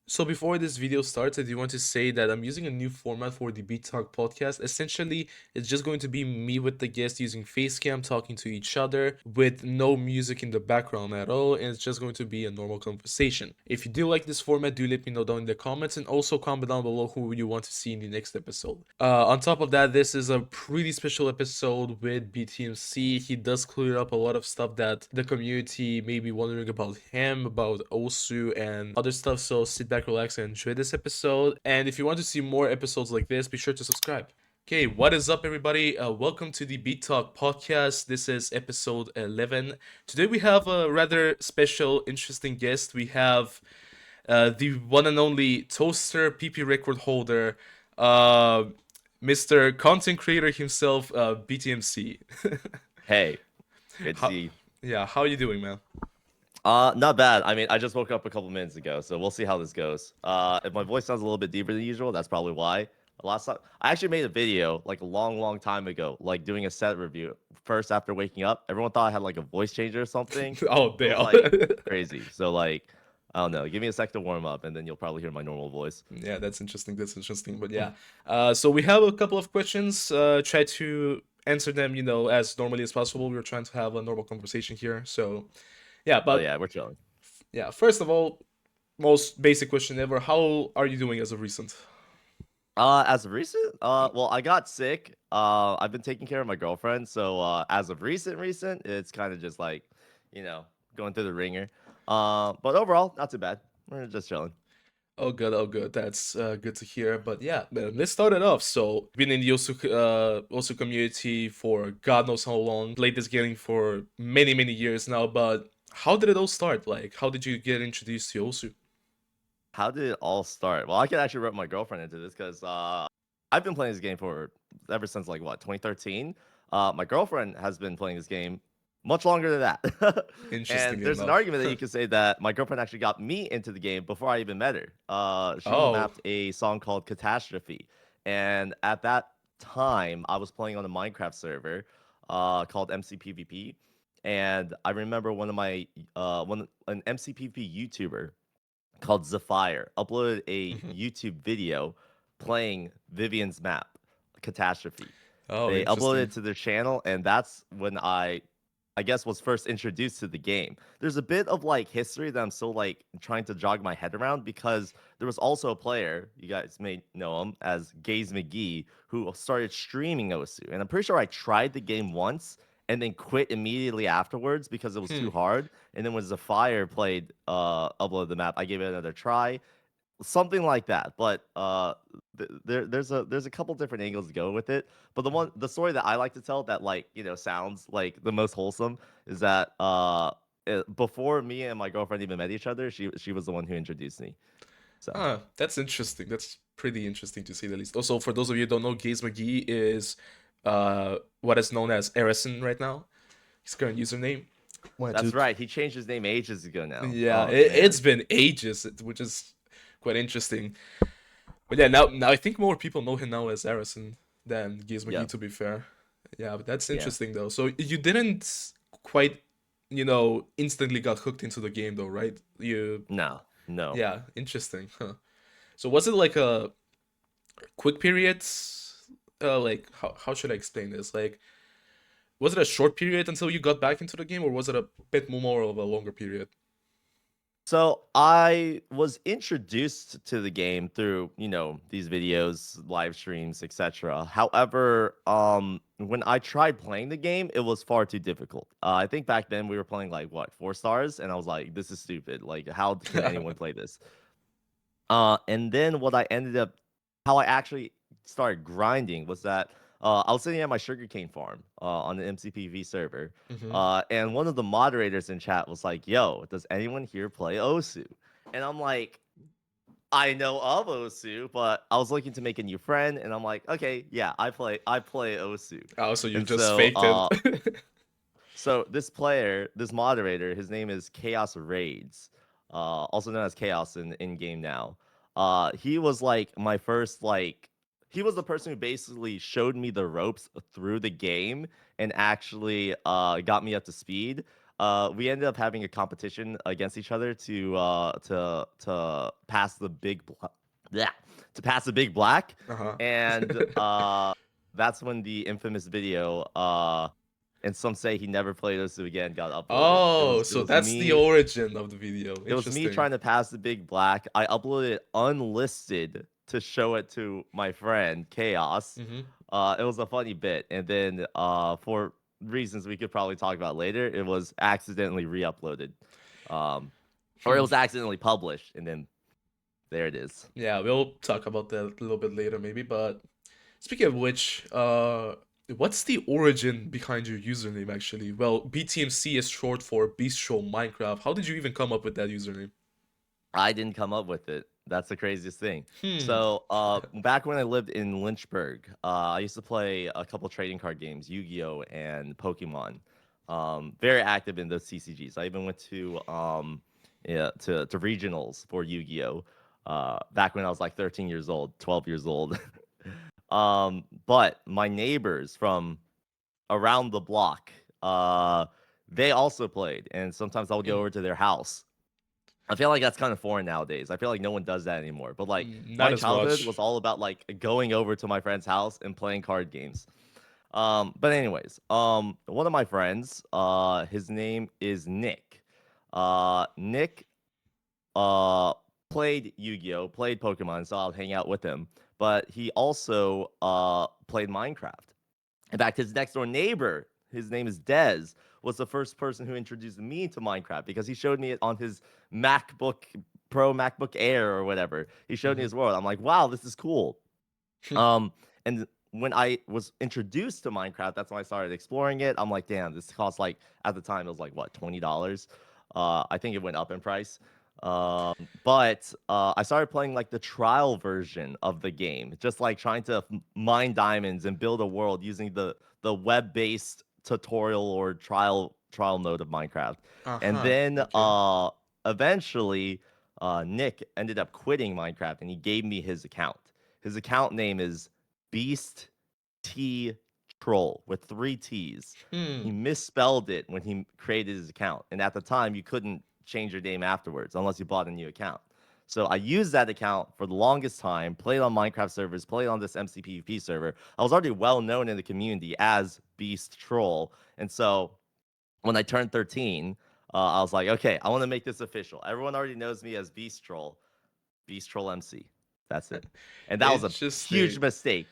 So before this video starts, I do want to say that I'm using a new format for the Beat Talk podcast. Essentially, it's just going to be me with the guest using Facecam talking to each other with no music in the background at all, and it's just going to be a normal conversation. If you do like this format, do let me know down in the comments and also comment down below who you want to see in the next episode. On top of that, this is a pretty special episode with BTMC. He does clear up a lot of stuff that the community may be wondering about him, about Osu, and other stuff. So sit back, relax, and enjoy this episode. And if you want to see more episodes like this, be sure to subscribe. Okay, what is up, everybody? Welcome to the Beat Talk podcast. This is episode 11. Today we have a rather special, interesting guest. We have the one and only Toaster PP record holder, uh, Mr. Content Creator himself, BTMC. Hey, good to how, see you. yeah, how are you doing, man? Not bad. I mean, I just woke up a couple minutes ago, so we'll see how this goes. If my voice sounds a little bit deeper than usual, that's probably why. Last time, I actually made a video like a long time ago, like doing a set review. First, after waking up, everyone thought I had like a voice changer or something. Oh, It was damn. like crazy. So like, I don't know. Give me a sec to warm up, and then you'll probably hear my normal voice. Yeah, that's interesting. That's interesting. But yeah, so we have a couple of questions. Try to answer them, as normally as possible. We're trying to have a normal conversation here. So yeah, Oh but yeah, we're chilling. yeah, first of all, most basic question ever. How are you doing as of recent? As of recent, well, I got sick. I've been taking care of my girlfriend, so as of recent, it's kind of just like, you know, going through the ringer. But overall, not too bad. We're just chilling. Oh, good. Oh, good. That's good to hear. But yeah, man, let's start it off. So, been in the Osu community for God knows how long. Played this game for many years now. But how did it all start? Like, how did you get introduced to Osu? How did it all start? Well, I could actually rope my girlfriend into this because I've been playing this game for ever since like what 2013. My girlfriend has been playing this game much longer than that. Interesting And there's an enough. argument that you could say that my girlfriend actually got me into the game before I even met her. She Oh. mapped a song called Catastrophe, and at that time I was playing on a Minecraft server called MCPVP, and I remember one of my an MCPVP YouTuber called Zephyr uploaded a Mhm. YouTube video playing Vivian's map, Catastrophe. Oh, They uploaded interesting. it to their channel, and that's when I guess was first introduced to the game. There's a bit of like history that I'm still like trying to jog my head around because there was also a player, you guys may know him as Gaze McGee, who started streaming Osu. And I'm pretty sure I tried the game once and then quit immediately afterwards because it was Hmm. too hard. And then when Zephyr played upload the map, I gave it another try, something like that. But there's a couple different angles to go with it. But the story that I like to tell that like sounds like the most wholesome is that before me and my girlfriend even met each other, she was the one who introduced me. So Huh, that's interesting. That's pretty interesting to say the least. Also, for those of you who don't know, Gaze McGee is what is known as Erison right now. His current username. Wanted that's to right. He changed his name ages ago now. Yeah, Oh it's man. been ages, which is quite interesting. But yeah, now I think more people know him now as Harrison than Giz McGee, Yep. to be fair. Yeah, but that's Yeah. interesting though. So you didn't quite, instantly got hooked into the game though, right? No. No. Yeah, interesting. Huh. So was it like a quick period? Like how should I explain this? Like, was it a short period until you got back into the game, or was it a bit more of a longer period? So I was introduced to the game through, these videos, live streams, etc. However, when I tried playing the game, it was far too difficult. I think back then we were playing like what, 4 stars, and I was like, this is stupid. Like, how can anyone play this? And then how I actually started grinding was that I was sitting at my sugarcane farm on the MCPV server, Hmm. and one of the moderators in chat was like, "Yo, does anyone here play Osu?" And I'm like, "I know of Osu, but I was looking to make a new friend, and I'm like, okay, yeah, I play Osu." Oh, so you And just so, faked it. this player, this moderator, his name is Chaos Raids, also known as Chaos in game now. He was like my first like he was the person who basically showed me the ropes through the game and actually got me up to speed. we ended up having a competition against each other to pass the yeah, to pass the big black, Uh-huh. and that's when the infamous video and some say he never played Osu again got uploaded. It Oh, was it so was that's the me origin of the video. it was me Interesting. trying to pass the big black. I uploaded it unlisted to show it to my friend Chaos. Mm-hmm. It was a funny bit, and then for reasons we could probably talk about later, it was accidentally re-uploaded, um, or it Hmm. was accidentally published, and then there it is. Yeah, we'll talk about that a little bit later, maybe. But speaking of which, what's the origin behind your username actually? Well, BTMC is short for Beast Troll Minecraft. How did you even come up with that username? I didn't come up with it. That's the craziest thing. Hmm. So, back when I lived in Lynchburg, I used to play a couple trading card games, Yu-Gi-Oh and Pokemon. Very active in those CCGs. I even went to yeah, to regionals for Yu-Gi-Oh. Back when I was like 13 years old, 12 years old. But my neighbors from around the block, they also played, and sometimes I'll go Hmm. over to their house. I feel like that's kind of foreign nowadays. I feel like no one does that anymore. But like Not my as childhood was much. all about like going over to my friend's house and playing card games. But anyways, one of my friends, his name is Nick. Nick uh played Yu-Gi-Oh, played Pokemon, so I'll hang out with him. But he also played Minecraft. In fact, his next door neighbor, his name is Dez, was the first person who introduced me to Minecraft because he showed me it on his MacBook Pro, MacBook Air, or whatever. He showed me Hmm. his world. I'm like, wow, this is cool. And when I was introduced to Minecraft, that's when I started exploring it. I'm like, damn, this costs like at the time it was like what, $20. I think it went up in price. But I started playing like the trial version of the game, just like trying to mine diamonds and build a world using the web-based tutorial or trial mode of Minecraft. And Uh-huh. then Okay. eventually Nick ended up quitting Minecraft and he gave me his account. His account name is Beast T Troll with three T's. He Hmm. misspelled it when he created his account. And at the time, you couldn't change your name afterwards unless you bought a new account. So I used that account for the longest time, played on Minecraft servers, played on this MCPVP server. I was already well known in the community as Beast Troll. And so when I turned 13, I was like, okay, I want to make this official. Everyone already knows me as Beast Troll, Beast Troll MC. That's it. And that was a huge Interesting. mistake.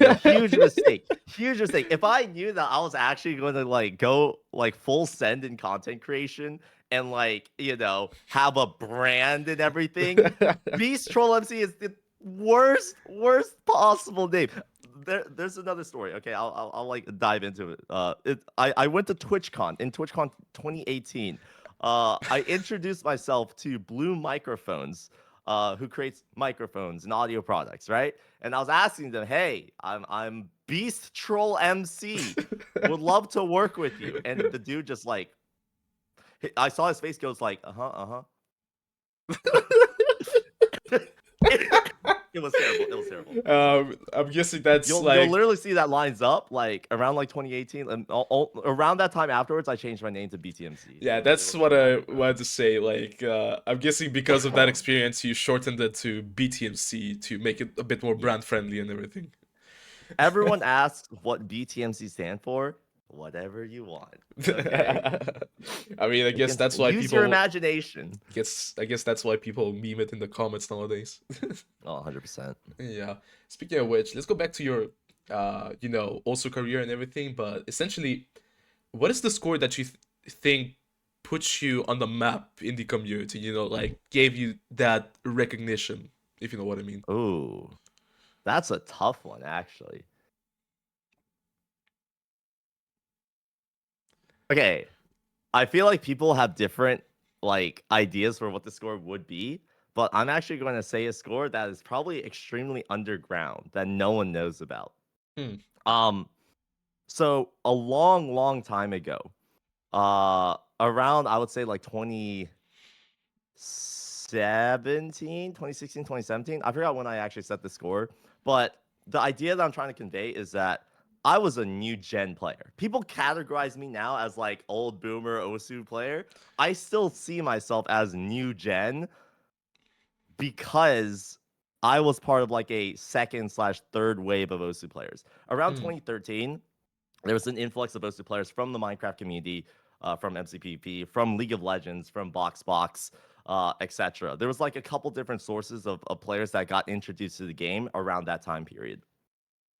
Yo, huge mistake. Huge mistake. If I knew that I was actually going to like go like full send in content creation and like, have a brand and everything, Beast Troll MC is the worst possible name. There's another story. Okay, I'll like dive into it. I went to TwitchCon in TwitchCon 2018. I introduced myself to Blue Microphones, who creates microphones and audio products, right? And I was asking them, "Hey, I'm Beast Troll MC. Would love to work with you." And the dude just like, I saw his face goes like, it was terrible. It was terrible. It was terrible. I'm guessing that's You'll like, literally see that lines up like around like 2018, and around that time afterwards, I changed my name to BTMC. yeah, It that's was what that I quick. wanted to say. Like, I'm guessing because of that experience, you shortened it to BTMC to make it a bit more brand Yes. friendly and everything. Everyone asks what BTMC stand for. Whatever you want. Okay. I mean, I You guess can that's why use your people imagination. I guess that's why people meme it in the comments nowadays. Oh, 100%. Yeah. Speaking of which, let's go back to your also career and everything, but essentially, what is the score that you think puts you on the map in the community, like gave you that recognition, if you know what I mean? Ooh, that's a tough one, actually. Okay. I feel like people have different like ideas for what the score would be, but I'm actually going to say a score that is probably extremely underground that no one knows about. Hmm. Um, so a long, long time ago, around I would say like 2016, 2017. I forgot when I actually set the score, but the idea that I'm trying to convey is that I was a new gen player. People categorize me now as like old boomer Osu player. I still see myself as new gen because I was part of like a second/third wave of Osu players. Around Mm, 2013, there was an influx of Osu players from the Minecraft community, from MCPP, from League of Legends, from BoxBox, etc. There was like a couple different sources of players that got introduced to the game around that time period.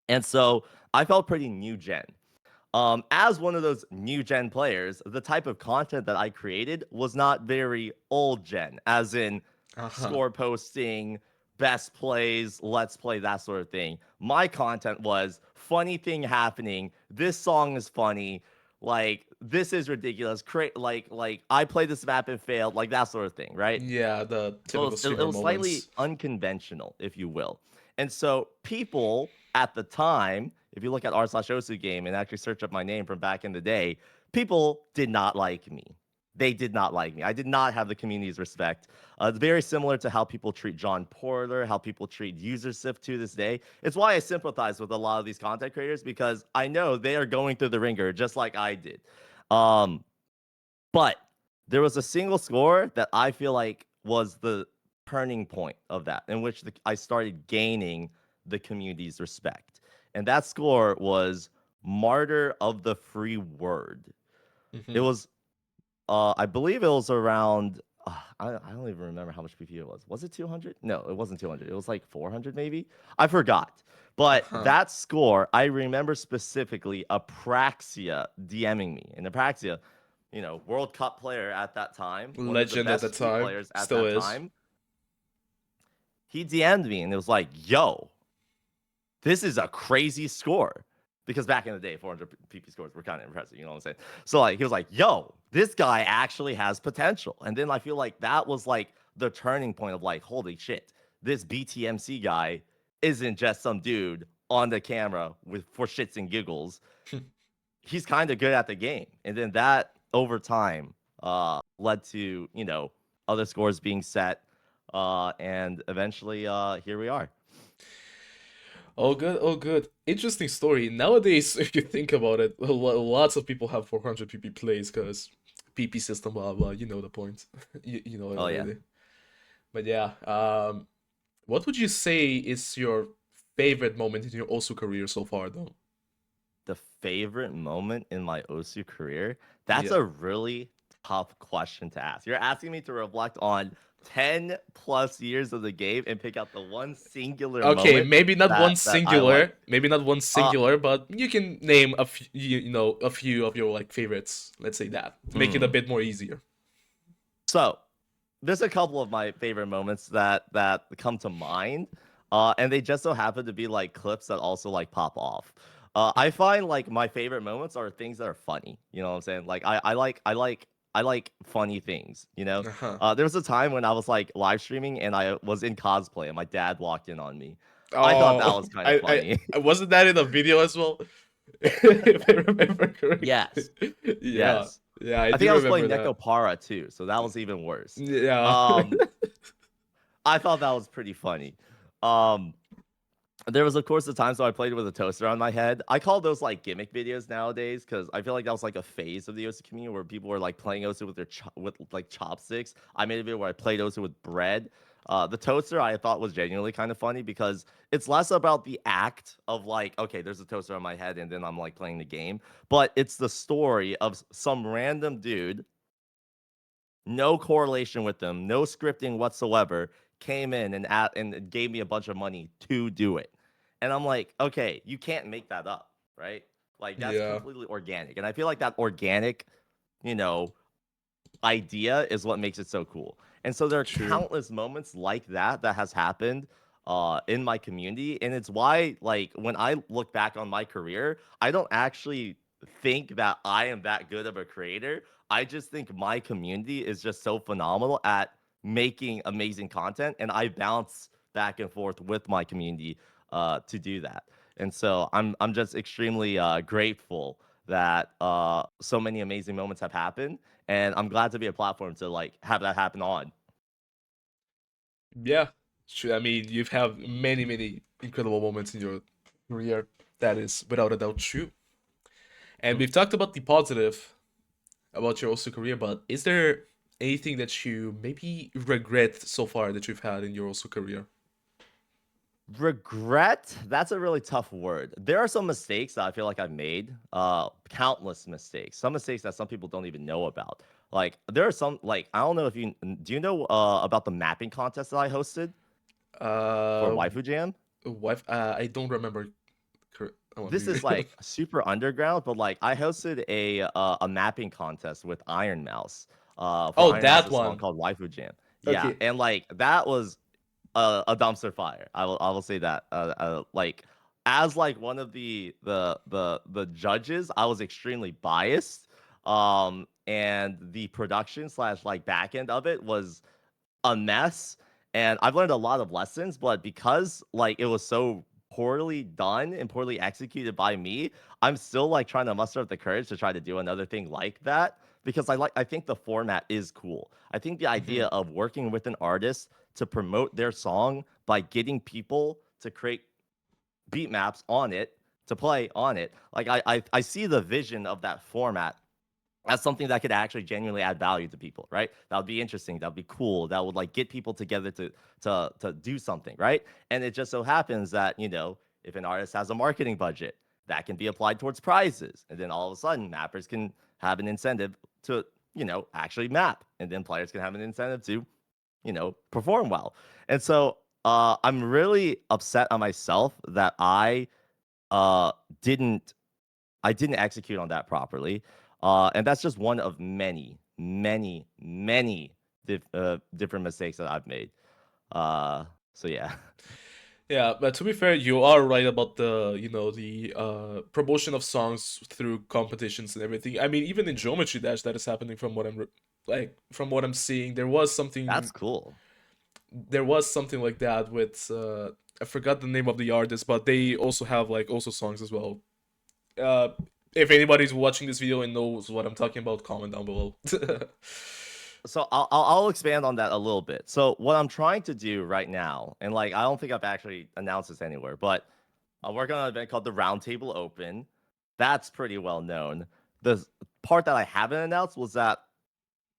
And so I felt pretty new gen. As one of those new gen players, the type of content that I created was not very old gen, as in uh-huh. score posting, best plays, let's play, that sort of thing. My content was funny thing happening. This song is funny. Like this is ridiculous. Like I played this map and failed. Like that sort of thing, right? Yeah, the So typical it streamer was slightly moments. unconventional, if you will. And so people at the time, if you look at r/osu game and actually search up my name from back in the day, people did not like me. They did not like me. I did not have the community's respect. It's very similar to how people treat John Porter, how people treat UserSif to this day. It's why I sympathize with a lot of these content creators because I know they are going through the ringer just like I did. Um, but there was a single score that I feel like was the turning point of that, in which I started gaining the community's respect. And that score was Martyr of the Free Word. It Hmm. was, I believe it was around, I don't even remember how much PP it was. Was it 200? No, it wasn't 200. It was like 400 maybe. I forgot. But Uh-huh. that score, I remember specifically Apraxia DMing me. And Apraxia, World Cup player at that time, one of the Legend at the best street time. players at Still that is. time, he DM'd me and it was like, yo, this is a crazy score. Because back in the day, 400 PP scores were kind of impressive, you know what I'm saying? So like he was like, yo, this guy actually has potential. And then I feel like that was like the turning point of like, holy shit, this BTMC guy isn't just some dude on the camera with for shits and giggles. He's kind of good at the game. And then that over time led to, other scores being set. And eventually here we are. Oh, good. Oh, good. Interesting story. Nowadays, if you think about it, lots of people have 400 PP plays because PP system, blah blah. You know the point. You know it Oh yeah. already. But yeah, what would you say is your favorite moment in your Osu career so far, though? The favorite moment in my Osu career? That's Yeah. a really tough question to ask. You're asking me to reflect on 10 plus years of the game and pick out the one singular Okay, moment maybe not one that I like. Uh, but you can name a few, a few of your like favorites. Let's say that to make it a hmm. bit more easier. So there's a couple of my favorite moments that come to mind, and they just so happen to be like clips that also like pop off. I find like my favorite moments are things that are funny. You know what I'm saying? Like I like funny things. Uh-huh. There was a time when I was like live streaming and I was in cosplay and my dad walked in on me. I thought that Oh, was kind of funny. wasn't that in the video as well, if I remember correctly. Yes, Yeah, yes. yeah, I I think do I was remember playing that. Nekopara too, so that was even worse. Yeah. Um, I thought that was pretty funny. Um, there was of course the times when I played with a toaster on my head. I call those like gimmick videos nowadays because I feel like that was like a phase of the OSU community where people were like playing OSU with with like chopsticks. I made a video where I played OSU with bread. The toaster I thought was genuinely kind of funny because it's less about the act of like, okay, there's a toaster on my head and then I'm like playing the game, but it's the story of some random dude, no correlation with them, no scripting whatsoever, came in and gave me a bunch of money to do it. And I'm like, okay, you can't make that up, right? Like that's Yeah, completely organic. And I feel like that organic, you know, idea is what makes it so cool. And so there are true. countless moments like that has happened in my community, and it's why like when I look back on my career, I don't actually think that I am that good of a creator. I just think my community is just so phenomenal at making amazing content, and I bounce back and forth with my community to do that. And so I'm just extremely grateful that so many amazing moments have happened, and I'm glad to be a platform to like have that happen on. Yeah, true. I mean, you've had many, many incredible moments in your career. That is without a doubt true. And Mhm. we've talked about the positive about your Osu career, but is there anything that you maybe regret so far that you've had in your Osu career? Regret? That's a really tough word. There are some mistakes that I feel like I've made. Countless mistakes. Some mistakes that some people don't even know about. Like there are some like I don't know if you do you know about the mapping contest that I hosted for Uh, Waifu Jam? wife. I don't remember. I want to This be is real. like super underground, but like I hosted a mapping contest with Iron Mouse. For Oh, Iron that Mouse's song one. called Waifu Jam. Yeah, Okay. and like that was a dumpster fire. I will say that. Like as like one of the judges, I was extremely biased. And the production slash like back end of it was a mess. And I've learned a lot of lessons, but because like it was so poorly done and poorly executed by me, I'm still like trying to muster up the courage to try to do another thing like that because I think the format is cool. I think the idea Hmm. of working with an artist to promote their song by getting people to create beat maps on it to play on it. Like I see the vision of that format as something that could actually genuinely add value to people, right? That would be interesting. That would be cool. That would like get people together to do something, right? And it just so happens that if an artist has a marketing budget, that can be applied towards prizes, and then all of a sudden, mappers can have an incentive to actually map, and then players can have an incentive to perform well. And so I'm really upset on myself that uh, didn't I didn't execute on that properly. And that's just one of many, many, many different mistakes that I've made. So yeah. Yeah, but to be fair, you are right about the promotion of songs through competitions and everything. I mean, even in Geometry Dash, that is happening from what from what I'm seeing. That's cool. There was something like that with I forgot the name of the artist, but they also have like also songs as well. Uh, if anybody's watching this video and knows what I'm talking about, comment down below. So I'll expand on that a little bit. So what I'm trying to do right now, and like I don't think I've actually announced this anywhere, but I'm working on an event called the Roundtable Open. That's pretty well known. The part that I haven't announced was that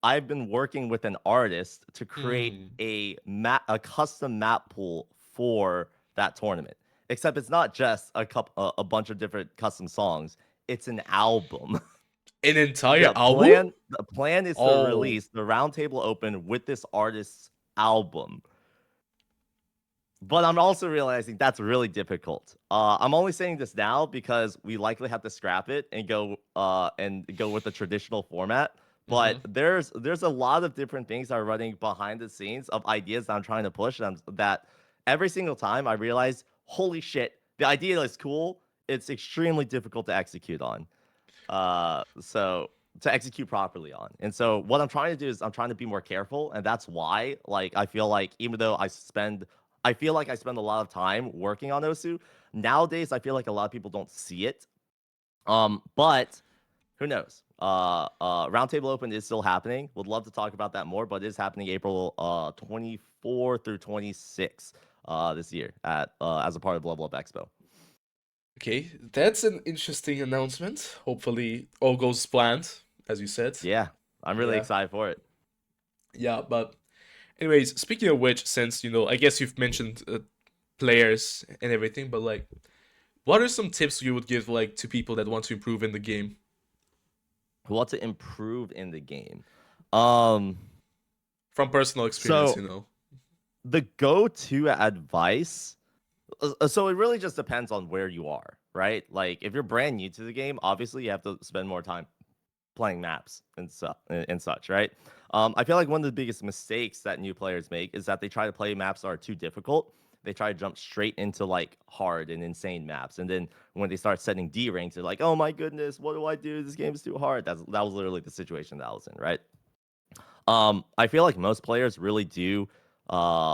I've been working with an artist to create Hmm. a custom map pool for that tournament. Except it's not just a bunch of different custom songs. It's an album. An entire the album? plan the plan is to Oh, release the Roundtable Open with this artist's album. But I'm also realizing that's really difficult. I'm only saying this now because we likely have to scrap it and go with the traditional format. But hmm. there's a lot of different things that are running behind the scenes of ideas that I'm trying to push. That every single time I realize, holy shit, the idea is cool. It's extremely difficult to execute on. So to execute properly on. And so what I'm trying to do is I'm trying to be more careful, and that's why like I feel like even though I feel like I spend a lot of time working on Osu, nowadays I feel like a lot of people don't see it. But who knows? Roundtable Open is still happening. Would love to talk about that more, but it is happening April 24 through 26 this year at as a part of Level Up Expo. Okay, that's an interesting announcement. Hopefully, all goes planned, as you said. Yeah, I'm really Yeah, excited for it. yeah. But anyways, speaking of which, since I guess you've mentioned players and everything, but like, what are some tips you would give like to people that want to improve in the game What to improve in the game. Um, from personal experience? so the go-to advice. So it really just depends on where you are, right? Like if you're brand new to the game, obviously you have to spend more time playing maps and such, right? I feel like one of the biggest mistakes that new players make is that they try to play maps that are too difficult. They try to jump straight into like hard and insane maps, and then when they start setting D ranks, they're like, "Oh my goodness, what do I do? This game is too hard." That was literally the situation that I was in, right? I feel like most players really uh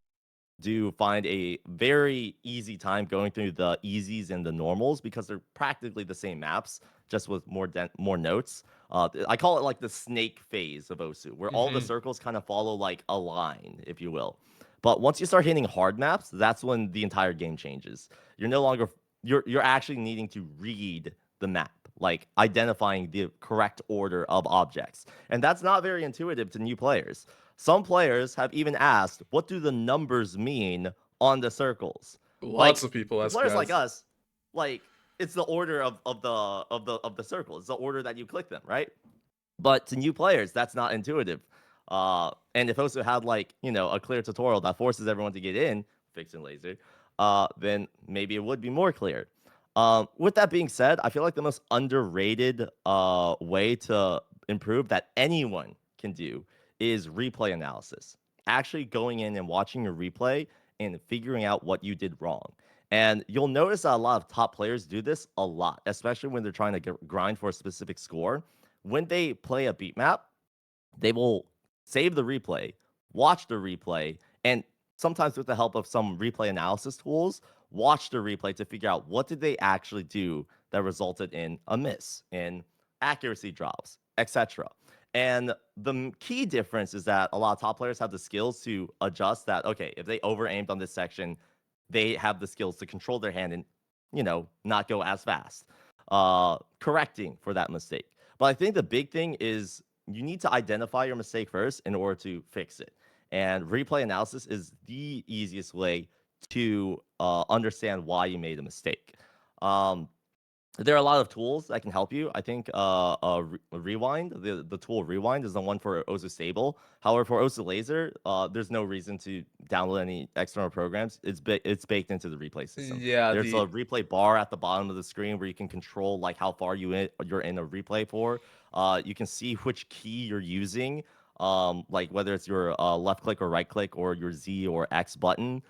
do find a very easy time going through the easies and the normals because they're practically the same maps, just with more notes. I call it like the snake phase of Osu, where all the Mm-hmm. circles kind of follow like a line, if you will. But once you start hitting hard maps, that's when the entire game changes. You're no longer you're actually needing to read the map, like identifying the correct order of objects. And that's not very intuitive to new players. Some players have even asked, what do the numbers mean on the circles? Lots Like of people for ask players like that. us, like it's the order of the circle. It's the order that you click them, right? But to new players, that's not intuitive. And if Osu had like a clear tutorial that forces everyone to get in, fixing Lazer, then maybe it would be more clear. With that being said, I feel like the most underrated way to improve that anyone can do is replay analysis. Actually going in and watching your replay and figuring out what you did wrong. And you'll notice that a lot of top players do this a lot, especially when they're trying to grind for a specific score. When they play a beat map, they will save the replay, watch the replay, and sometimes with the help of some replay analysis tools, watch the replay to figure out what did they actually do that resulted in a miss, in accuracy drops, etc. And the key difference is that a lot of top players have the skills to adjust that, okay, if they over aimed on this section, they have the skills to control their hand and, not go as fast, correcting for that mistake. But I think the big thing is you need to identify your mistake first in order to fix it. And replay analysis is the easiest way to understand why you made a mistake. Um, there are a lot of tools that can help you. I think Rewind, the tool Rewind is the one for OSU Stable. However, for OSU Lazer, there's no reason to download any external programs. It's baked into the replay system. Yeah, There's a replay bar at the bottom of the screen where you can control like how far you're in a replay for. You can see which key you're using, like whether it's your left click or right click or your Z or X button.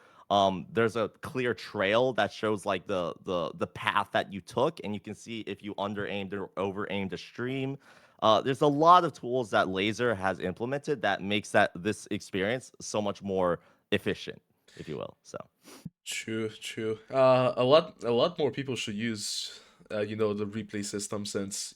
There's a clear trail that shows like the path that you took, and you can see if you under aimed or over aimed a stream. There's a lot of tools that Lazer has implemented that makes this experience so much more efficient, if you will. So true, true. A lot more people should use, the replay system since,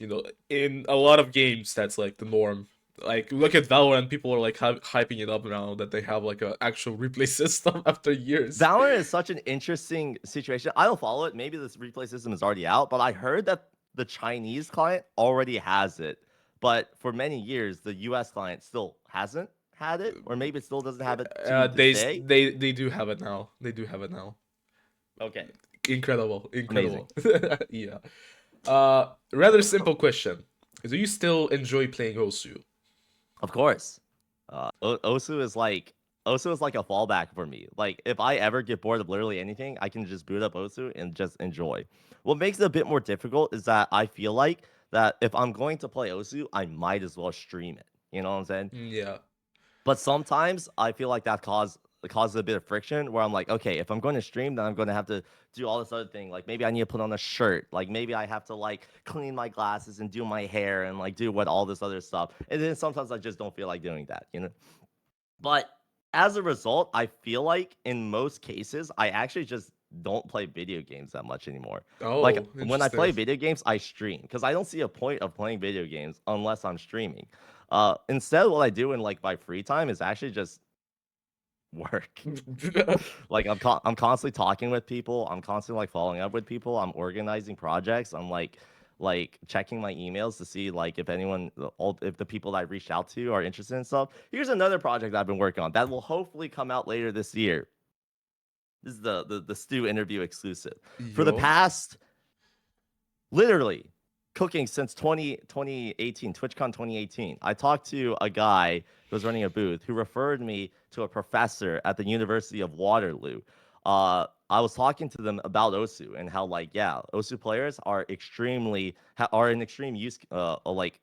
in a lot of games that's like the norm. Like, look at Valorant, people are like hyping it up now that they have like an actual replay system after years. Valorant is such an interesting situation. I don't follow it. Maybe this replay system is already out, but I heard that the Chinese client already has it. But for many years, the US client still hasn't had it, or maybe it still doesn't have it to this day. They do have it now. They do have it now. Okay, Incredible, amazing. incredible. Yeah. Rather simple question. Do you still enjoy playing Osu? Of course. Osu is like a fallback for me. Like if I ever get bored of literally anything, I can just boot up Osu and just enjoy. What makes it a bit more difficult is that I feel like that if I'm going to play Osu, I might as well stream it. You know what I'm saying? Yeah. But sometimes I feel like that causes a bit of friction where I'm like, okay, if I'm going to stream, then I'm going to have to do all this other thing. Like maybe I need to put on a shirt. Like maybe I have to like clean my glasses and do my hair and like do what all this other stuff. And then sometimes I just don't feel like doing that. But as a result, I feel like in most cases, I actually just don't play video games that much anymore. Like Oh, when I interesting. play video games, I stream because I don't see a point of playing video games unless I'm streaming. Instead, what I do in like my free time is actually just work. Like I'm constantly talking with people. I'm constantly like following up with people. I'm organizing projects. I'm like checking my emails to see like if the people that I reached out to are interested in stuff. Here's another project I've been working on that will hopefully come out later this year. This is the Stu interview exclusive. For the Yo. past literally cooking since 2018, TwitchCon 2018. I talked to a guy who was running a booth who referred me to a professor at the University of Waterloo. I was talking to them about Osu and how like yeah, Osu players are are an extreme use like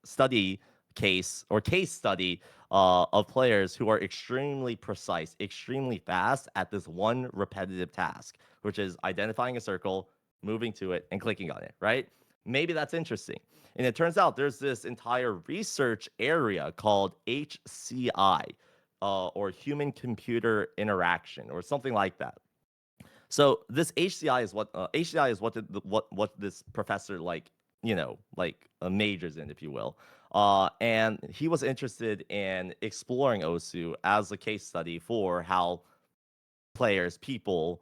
study case study of players who are extremely precise, extremely fast at this one repetitive task, which is identifying a circle, moving to it, and clicking on it, right? Maybe that's interesting. And it turns out there's this entire research area called HCI, or human computer interaction, or something like that. So this HCI is what this professor majors in, if you will. And he was interested in exploring Osu as a case study for how people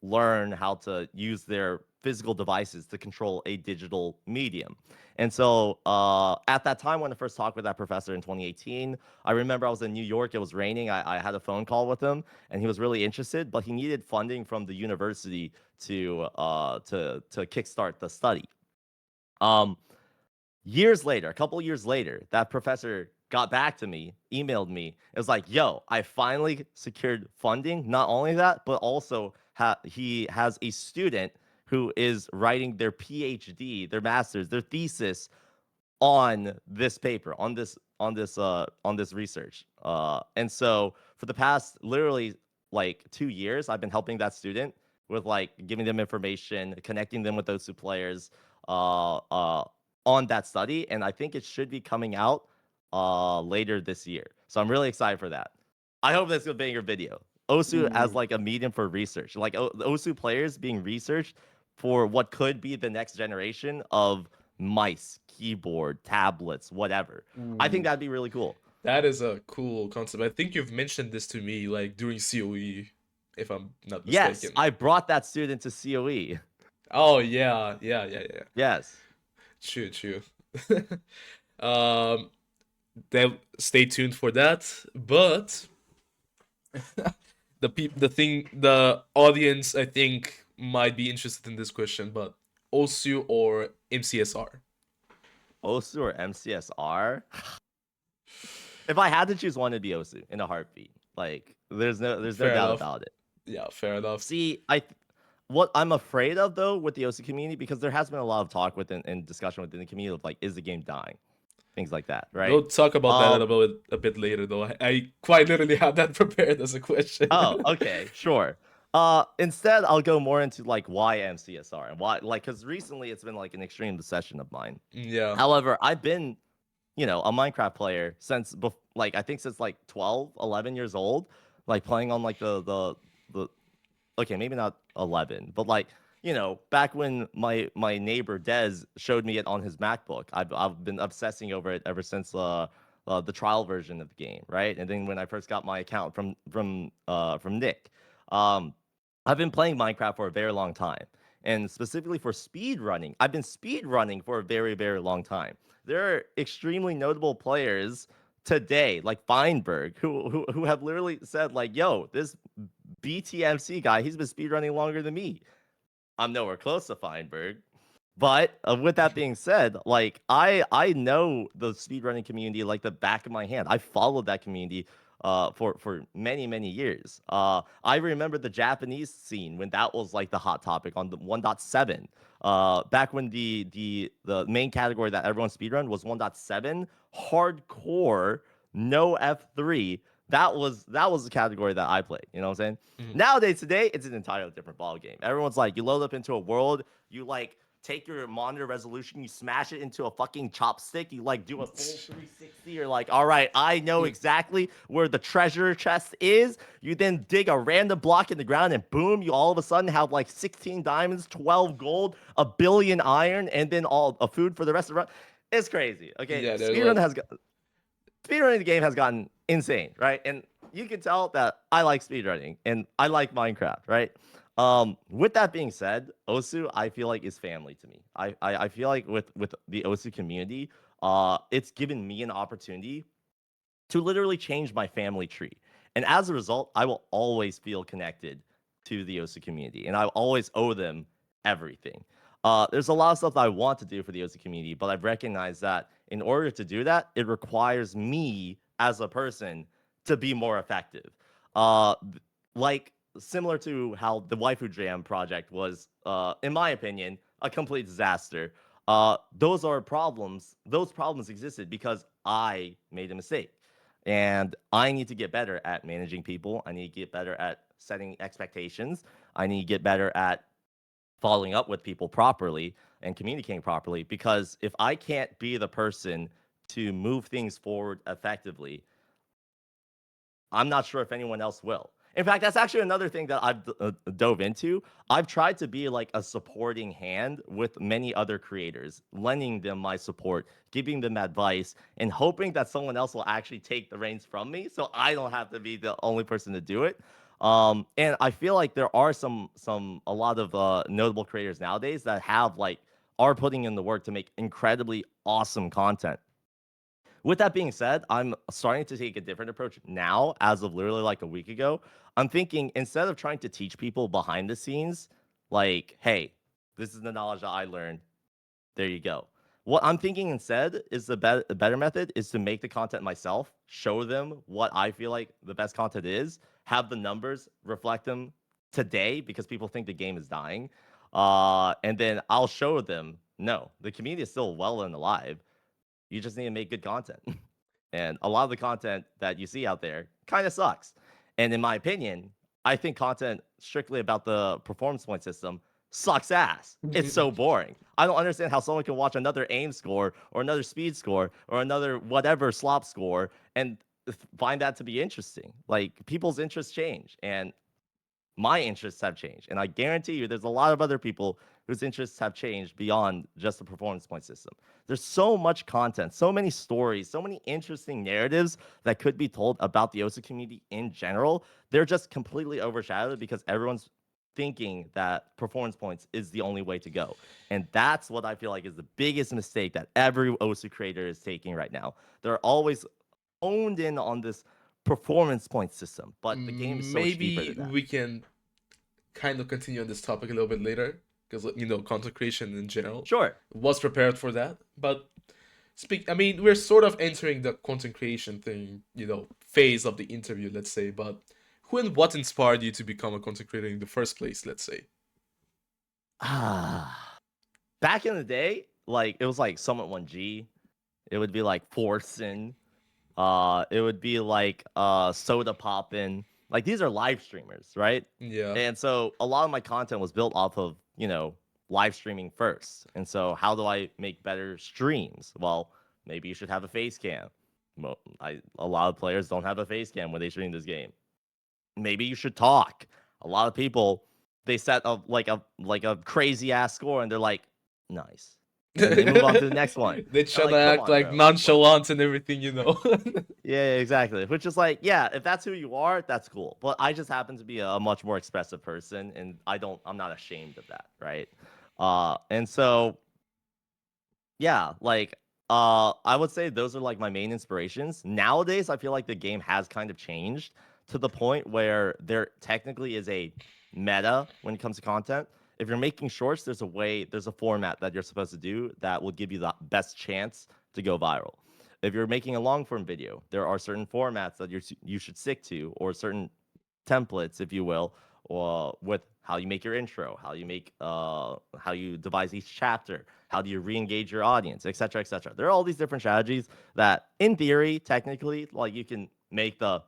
learn how to use their physical devices to control a digital medium. And so at that time, when I first talked with that professor in 2018, I remember I was in New York. It was raining. I had a phone call with him, and he was really interested, but he needed funding from the university to kickstart the study. Um, Years later, a couple years later, that professor got back to me, emailed me. It was like, "Yo, I finally secured funding. Not only that, but also he has a student who is writing their PhD, their master's, their thesis on this paper, on this research." And so for the past literally like 2 years, I've been helping that student with like giving them information, connecting them with those two players uh, uh, on that study, and I think it should be coming out later this year. So I'm really excited for that. I hope that's a banger video. Osu as Ooh. like a medium for research, like the Osu players being researched for what could be the next generation of mice, keyboard, tablets, whatever. I think Ooh. that'd be really cool. That is a cool concept. I think you've mentioned this to me like during COE, if I'm not Yes, mistaken. I brought that student to COE. Oh yeah, yeah, yeah, yeah. Yes. True, true. um, then stay tuned for that. But the audience, I think, might be interested in this question. But OSU or MCSR? Osu or MCSR? If I had to choose one, it'd be Osu in a heartbeat. Like, there's no Fair doubt enough. about it. Yeah, fair enough. See, what I'm afraid of though with the Osu community, because there has been a lot of talk within and discussion within the community of like, is the game dying? Things like that, right? We'll talk about that Um, a bit later, though. I quite literally had that prepared as a question. Oh, okay, sure. Instead, I'll go more into like why MCSR and why, like, because recently it's been like an extreme obsession of mine. Yeah, However, I've been, a Minecraft player since, like, I think since like 12, 11 years old, like playing on like the okay, maybe not 11, but like, back when my neighbor Dez showed me it on his MacBook. I've been obsessing over it ever since the trial version of the game, right? And then when I first got my account from Nick, um, I've been playing Minecraft for a very long time, and specifically for speed running, I've been speed running for a very very long time. There are extremely notable players today, like Feinberg, who have literally said like, "Yo, this BTMC guy, he's been speedrunning longer than me." I'm nowhere close to Feinberg. But with that being said, like I know the speedrunning community like the back of my hand. I followed that community for many many years. I remember the Japanese scene when that was like the hot topic on the 1.7. Back when the main category that everyone speedrun was 1.7, hardcore, no F3. That was the category that I played. You know what I'm saying? mhm. Nowadays, today, it's an entirely different ball game. Everyone's like, you load up into a world, you like take your monitor resolution, you smash it into a fucking chopstick, you like do a full 360. You're like, all right, I know exactly where the treasure chest is. You then dig a random block in the ground, and boom, you all of a sudden have like 16 diamonds, 12 gold, a billion iron, and then all a food for the rest of the run. It's crazy. Okay, Yeah, there's like speedrunning the game has gotten insane, right? And you can tell that I like speedrunning and I like Minecraft, right? With that being said, Osu, I feel like is family to me. I feel like with the Osu community, it's given me an opportunity to literally change my family tree. And as a result, I will always feel connected to the Osu community and I always owe them everything. There's a lot of stuff that I want to do for the Osu community, but I've recognized that in order to do that, it requires me as a person to be more effective. Uh, like similar to how the Waifu Jam project was, in my opinion, a complete disaster. Those are problems. Those problems existed because I made a mistake. And I need to get better at managing people. I need to get better at setting expectations. I need to get better at following up with people properly and communicating properly. Because if I can't be the person to move things forward effectively, I'm not sure if anyone else will. In fact, that's actually another thing that I've dove into. I've tried to be like a supporting hand with many other creators, lending them my support, giving them advice, and hoping that someone else will actually take the reins from me so I don't have to be the only person to do it. And I feel like there are a lot of notable creators nowadays that are putting in the work to make incredibly awesome content. With that being said, I'm starting to take a different approach now, as of literally like a week ago. I'm thinking, instead of trying to teach people behind the scenes, like, hey, this is the knowledge that I learned. There you go. What I'm thinking instead is the better method is to make the content myself, show them what I feel like the best content is, have the numbers reflect them today because people think the game is dying. And then I'll show them, no, the community is still well and alive. You just need to make good content. And a lot of the content that you see out there kind of sucks. And in my opinion, I think content strictly about the performance point system sucks ass. It's so boring. I don't understand how someone can watch another aim score or another speed score or another whatever slop score and find that to be interesting. Like, people's interests change and my interests have changed. And I guarantee you there's a lot of other people whose interests have changed beyond just the performance point system. There's so much content, so many stories, so many interesting narratives that could be told about the OSU community in general. They're just completely overshadowed because everyone's thinking that performance points is the only way to go. And that's what I feel like is the biggest mistake that every OSU creator is taking right now. They're always honed in on this performance point system, but the game is so much deeper Maybe than that. we can kind of continue on this topic a little bit later because content creation in general Sure. was prepared for that. But I mean, we're sort of entering the content creation thing, phase of the interview, let's say. But who and what inspired you to become a content creator in the first place? Let's say. Back in the day, like, it was like Summit 1G. It would be like Forsen. It would be like Soda Poppin'. Like, these are live streamers, right? Yeah. And so a lot of my content was built off of, live streaming first. And so how do I make better streams? Well, maybe you should have a face cam. A lot of players don't have a face cam when they stream this game. Maybe you should talk. A lot of people, they set up like a crazy ass score and they're like, nice. And they move on to the next one. They And try to like, come act on, like bro. Like, nonchalant and everything. yeah, exactly. Which is like, yeah, if that's who you are, that's cool. But I just happen to be a much more expressive person, and I'm not ashamed of that, right? And so, yeah, like, I would say those are like my main inspirations. Nowadays, I feel like the game has kind of changed to the point where there technically is a meta when it comes to content. If you're making shorts, there's a format that you're supposed to do that will give you the best chance to go viral. If you're making a long form video, there are certain formats that you should stick to, or certain templates, if you will, or with how you make your intro, how you devise each chapter, how do you re-engage your audience, etc., etc. There are all these different strategies that, in theory, technically, like, you can make the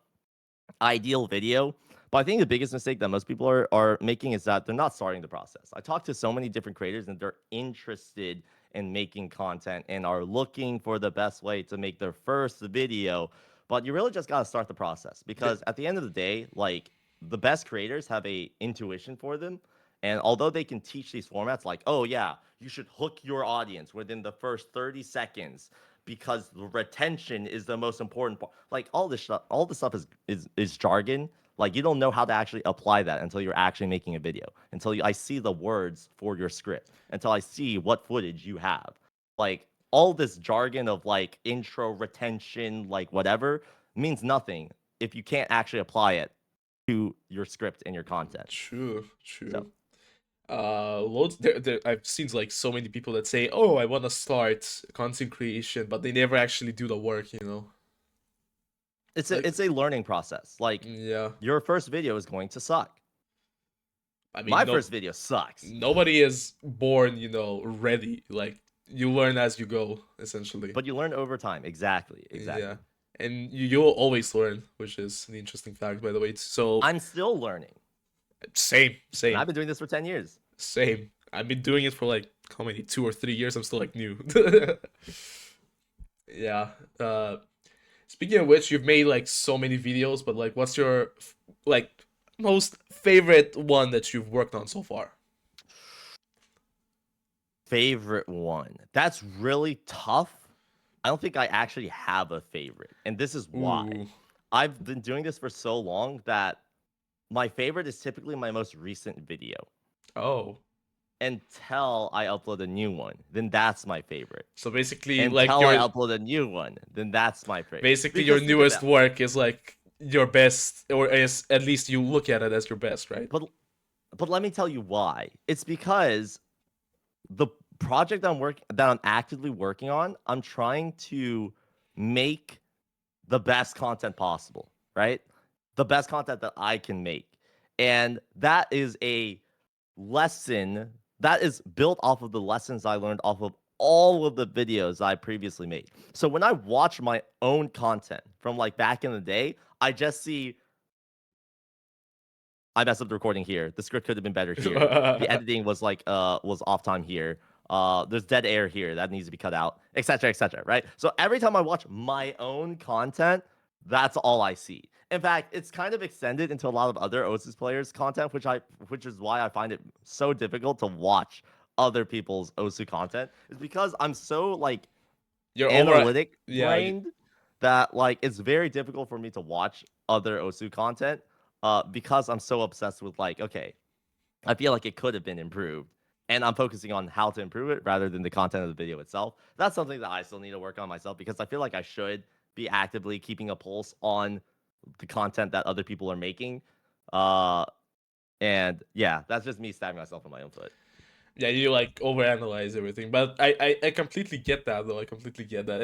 ideal video. But I think the biggest mistake that most people are making is that they're not starting the process. I talk to so many different creators and they're interested in making content and are looking for the best way to make their first video. But you really just got to start the process, because at the end of the day, like, the best creators have a intuition for them. And although they can teach these formats, like, oh yeah, you should hook your audience within the first 30 seconds because the retention is the most important part. Like, all this stuff is jargon. Like, you don't know how to actually apply that until you're actually making a video. I see the words for your script. Until I see what footage you have. Like, all this jargon of like intro, retention, like whatever, means nothing if you can't actually apply it to your script and your content. True, So true. I've seen like so many people that say, "Oh, I want to start content creation," but they never actually do the work. Like, it's a learning process. Like, yeah. your first video is going to suck. I mean, My no, first video sucks. nobody is born, ready. Like, you learn as you go, essentially. But you learn over time. Exactly. Yeah, Exactly. and you'll always learn, which is the interesting fact, by the way. So, I'm still learning. same, And same, I've been doing this for 10 years. same. I've been doing it for like how many, 2 or 3 years. I'm still like new. Yeah. Speaking of which, you've made like so many videos, but like, what's your like most favorite one that you've worked on so far? Favorite one. That's really tough. I don't think I actually have a favorite. And this is why. Ooh. I've been doing this for so long that my favorite is typically my most recent video Oh, until I upload a new one. Then that's my favorite. so basically, like Until I upload a new one, then that's my favorite. your Because think newest about, work is like your best, or is at least you look at it as your best, right? but let me tell you why. It's because the project that I'm actively working on, I'm trying to make the best content possible, right? The best content that I can make. And that is a lesson that is built off of the lessons I learned off of all of the videos I previously made. So when I watch my own content from like back in the day, I just see I messed up the recording here. The script could have been better here. The editing was like was off time here. There's dead air here that needs to be cut out, etc., etc. Right? So every time I watch my own content, that's all I see. In fact, it's kind of extended into a lot of other Osus players' content, which is why I find it so difficult to watch other people's Osu content. Is because I'm so like You're over, analytic yeah. brained that like it's very difficult for me to watch other Osu content because I'm so obsessed with like, okay, I feel like it could have been improved. And I'm focusing on how to improve it rather than the content of the video itself. That's something that I still need to work on myself because I feel like I should be actively keeping a pulse on the content that other people are making. Uh, and yeah, that's just me stabbing myself in my own foot. Yeah, you like overanalyze everything, but I completely get that though. I completely get that.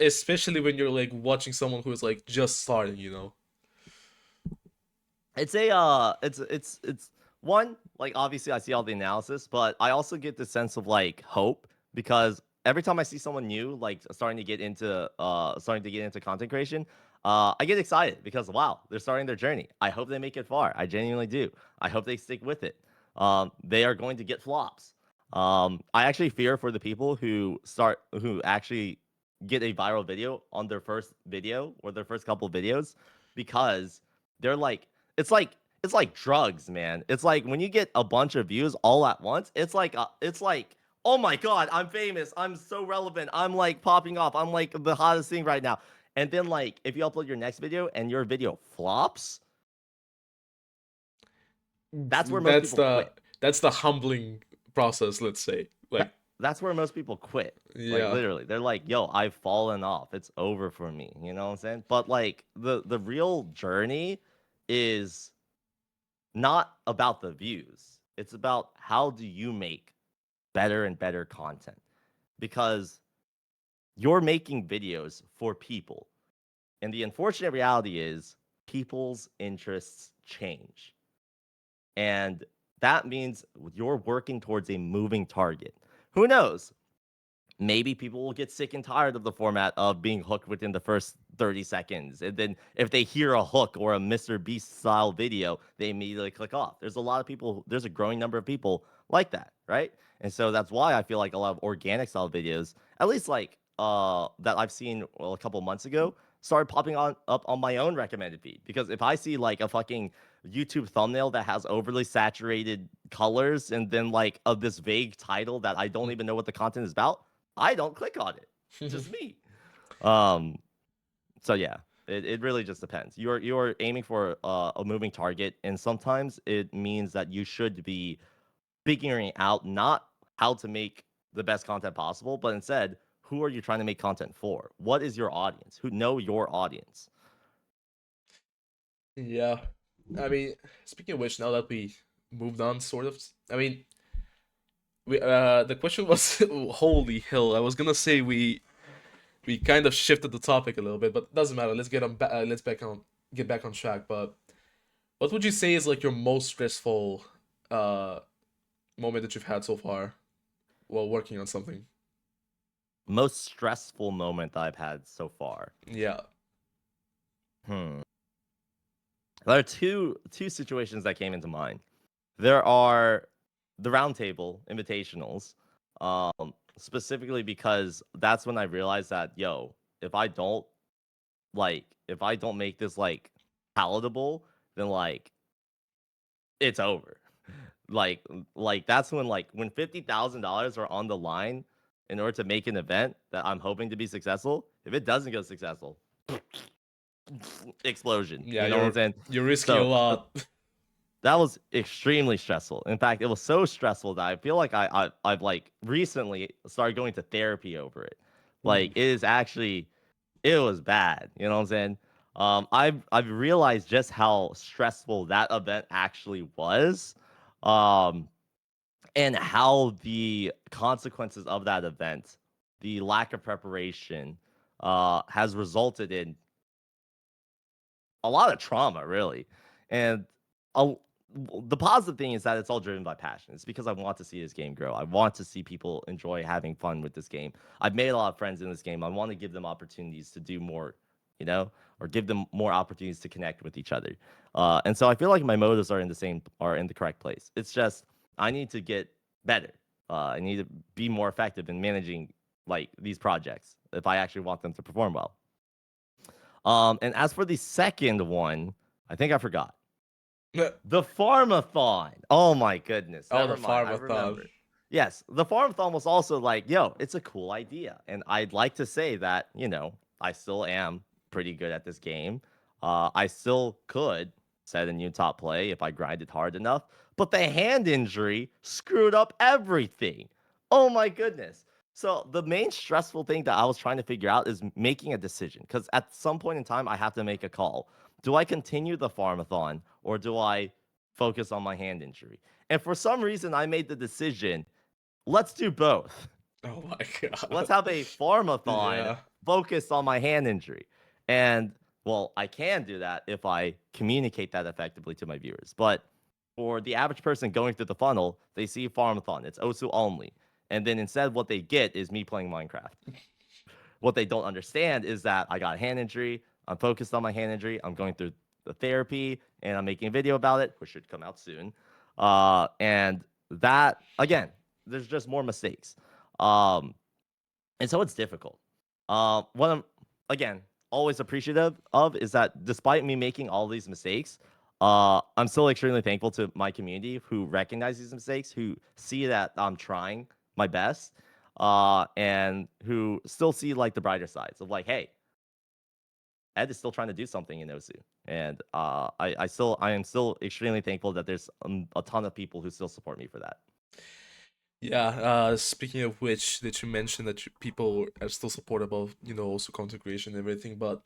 Especially when you're like watching someone who's like just starting, you know. It's a it's one, like obviously I see all the analysis, but I also get the sense of like hope because every time I see someone new like starting to get into content creation, I get excited because wow, they're starting their journey. I hope they make it far. I genuinely do. I hope they stick with it. They are going to get flops. I actually fear for the people who actually get a viral video on their first video or their first couple videos because they're like it's like drugs, man. It's like when you get a bunch of views all at once, it's like oh my god, I'm famous. I'm so relevant. I'm like popping off. I'm like the hottest thing right now. And then like if you upload your next video and your video flops, that's where most That's people quit. the humbling process, let's say. Like, That's where most people quit. Like yeah. literally, they're like, "Yo, I've fallen off. It's over for me." You know what I'm saying? But like the real journey is not about the views. It's about how do you make better and better content because you're making videos for people. And the unfortunate reality is people's interests change. And that means you're working towards a moving target. Who knows? Maybe people will get sick and tired of the format of being hooked within the first 30 seconds. And then if they hear a hook or a Mr. Beast style video, they immediately click off. There's a lot of people, there's a growing number of people like that, right? And so that's why I feel like a lot of organic style videos, at least like that I've seen a couple months ago, started popping on up on my own recommended feed. Because if I see like a fucking YouTube thumbnail that has overly saturated colors and then like of this vague title that I don't even know what the content is about, I don't click on it. Just me. Um, so yeah, it really just depends. You're aiming for a moving target, and sometimes it means that you should be figuring out not how to make the best content possible, but instead, who are you trying to make content for? What is your audience? Who know your audience? Yeah. I mean, speaking of which, now that we moved on, sort of. I mean, we the question was, holy hell! I was gonna say we kind of shifted the topic a little bit, but doesn't matter. Let's get on. Get back on track. But what would you say is like your most stressful uh moment that you've had so far while working on something? Most stressful moment that I've had so far. Yeah. Hmm. There are two situations that came into mind. There are the Roundtable invitationals, specifically because that's when I realized that yo, if I don't make this like palatable, then like it's over. Like that's when like when $50,000 are on the line in order to make an event that I'm hoping to be successful. If it doesn't go successful, explosion. Yeah, You know what I'm saying? you're risking a So lot. that was extremely stressful. In fact, it was so stressful that I feel like I've like recently started going to therapy over it. Like Ooh. it is actually it was bad. You know what I'm saying? I've realized just how stressful that event actually was, um, and how the consequences of that event, the lack of preparation, has resulted in a lot of trauma, really. And a, the positive thing is that it's all driven by passion. It's because I want to see this game grow. I want to see people enjoy having fun with this game. I've made a lot of friends in this game. I want to give them opportunities to do more, you know, or give them more opportunities to connect with each other. And so I feel like my motives are in the correct place. It's just I need to get better. I need to be more effective in managing like these projects if I actually want them to perform well. And as for the second one, I think I forgot. The Farmathon. Oh my goodness. Oh, the Never mind. I Farmathon. remembered. Yes, the Farmathon was also like, yo, it's a cool idea. And I'd like to say that, you know, I still am pretty good at this game. I still could set a new top play if I grinded hard enough. But the hand injury screwed up everything. Oh my goodness. So the main stressful thing that I was trying to figure out is making a decision. Because at some point in time, I have to make a call. Do I continue the Farmathon or do I focus on my hand injury? And for some reason, I made the decision, let's do both. Oh my Let's god. have a Farmathon Yeah. focused on my hand injury. And well, I can do that if I communicate that effectively to my viewers. But for the average person going through the funnel, they see Farmathon. It's Osu only. And then instead, what they get is me playing Minecraft. What they don't understand is that I got a hand injury. I'm focused on my hand injury. I'm going through the therapy and I'm making a video about it, which should come out soon. And that, again, there's just more mistakes. Um, and so it's difficult. What I'm, again, always appreciative of is that despite me making all these mistakes, I'm still extremely thankful to my community who recognize these mistakes, who see that I'm trying my best, and who still see like the brighter sides of like, hey, Ed is still trying to do something in Osu, and I am still extremely thankful that there's a ton of people who still support me for that. Yeah, speaking of which, did you mention that people are still supportive of, also content creation and everything, but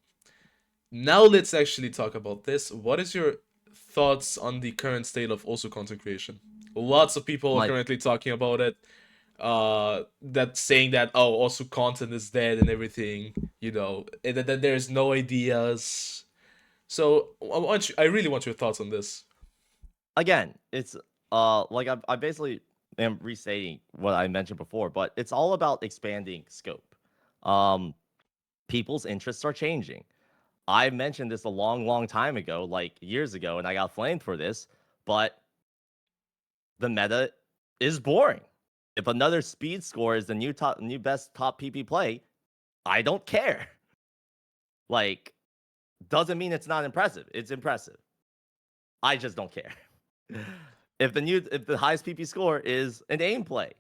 now let's actually talk about this. What is your thoughts on the current state of also content creation? Lots of people are My currently talking about it, that saying that, oh, also content is dead and everything, and that there's no ideas. So I really want your thoughts on this. again, it's like I basically am restating what I mentioned before, but it's all about expanding scope. Um, people's interests are changing. I mentioned this a long, long time ago, like years ago, and I got flamed for this, but the meta is boring. If another speed score is the new best top PP play, I don't care. Like, doesn't mean it's not impressive. It's impressive. I just don't care. If the highest PP score is an aim play,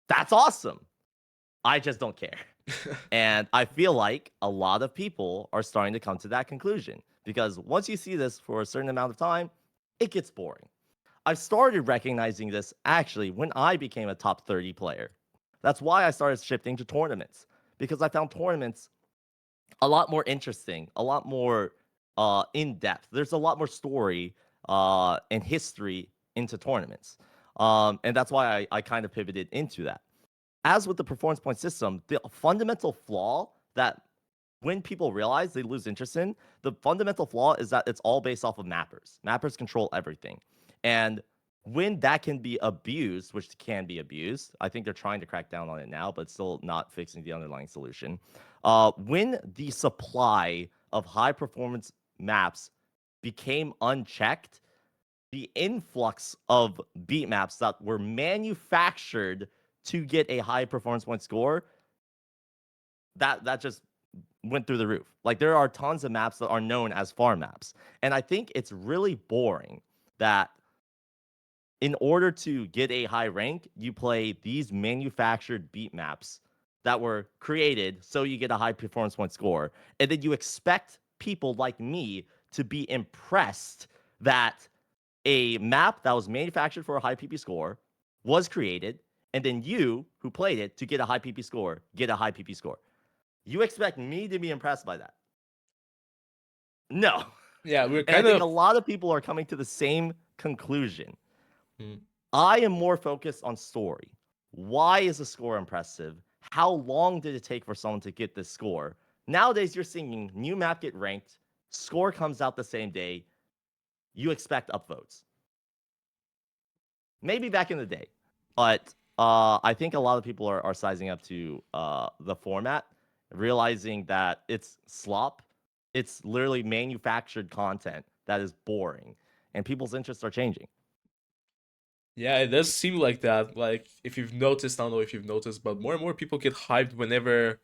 that's awesome. I just don't care. And I feel like a lot of people are starting to come to that conclusion because once you see this for a certain amount of time, it gets boring. I've started recognizing this actually when I became a top 30 player. That's why I started shifting to tournaments because I found tournaments a lot more interesting, a lot more in depth. There's a lot more story and history into tournaments. And that's why I kind of pivoted into that. As with the performance point system, the fundamental flaw that when people realize they lose interest in, the fundamental flaw is that it's all based off of mappers. Mappers control everything. And when that can be abused, which can be abused, I think they're trying to crack down on it now, but still not fixing the underlying solution. When the supply of high performance maps became unchecked, the influx of beat maps that were manufactured to get a high performance point score, that just went through the roof. Like there are tons of maps that are known as farm maps. And I think it's really boring that in order to get a high rank, you play these manufactured beat maps that were created so you get a high performance point score. And then you expect people like me to be impressed that a map that was manufactured for a high PP score was created, and then you, who played it to get a high PP score, get a high PP score. You expect me to be impressed by that? No. Yeah, we're And I kind think of. a lot of people are coming to the same conclusion. Mm. I am more focused on story. Why is the score impressive? How long did it take for someone to get this score? Nowadays, you're seeing new map get ranked, score comes out the same day. You expect upvotes. Maybe back in the day, but I think a lot of people are sizing up to the format, realizing that it's slop. It's literally manufactured content that is boring, and people's interests are changing. Yeah, it does seem like that. Like, if you've noticed, I don't know if you've noticed, but more and more people get hyped whenever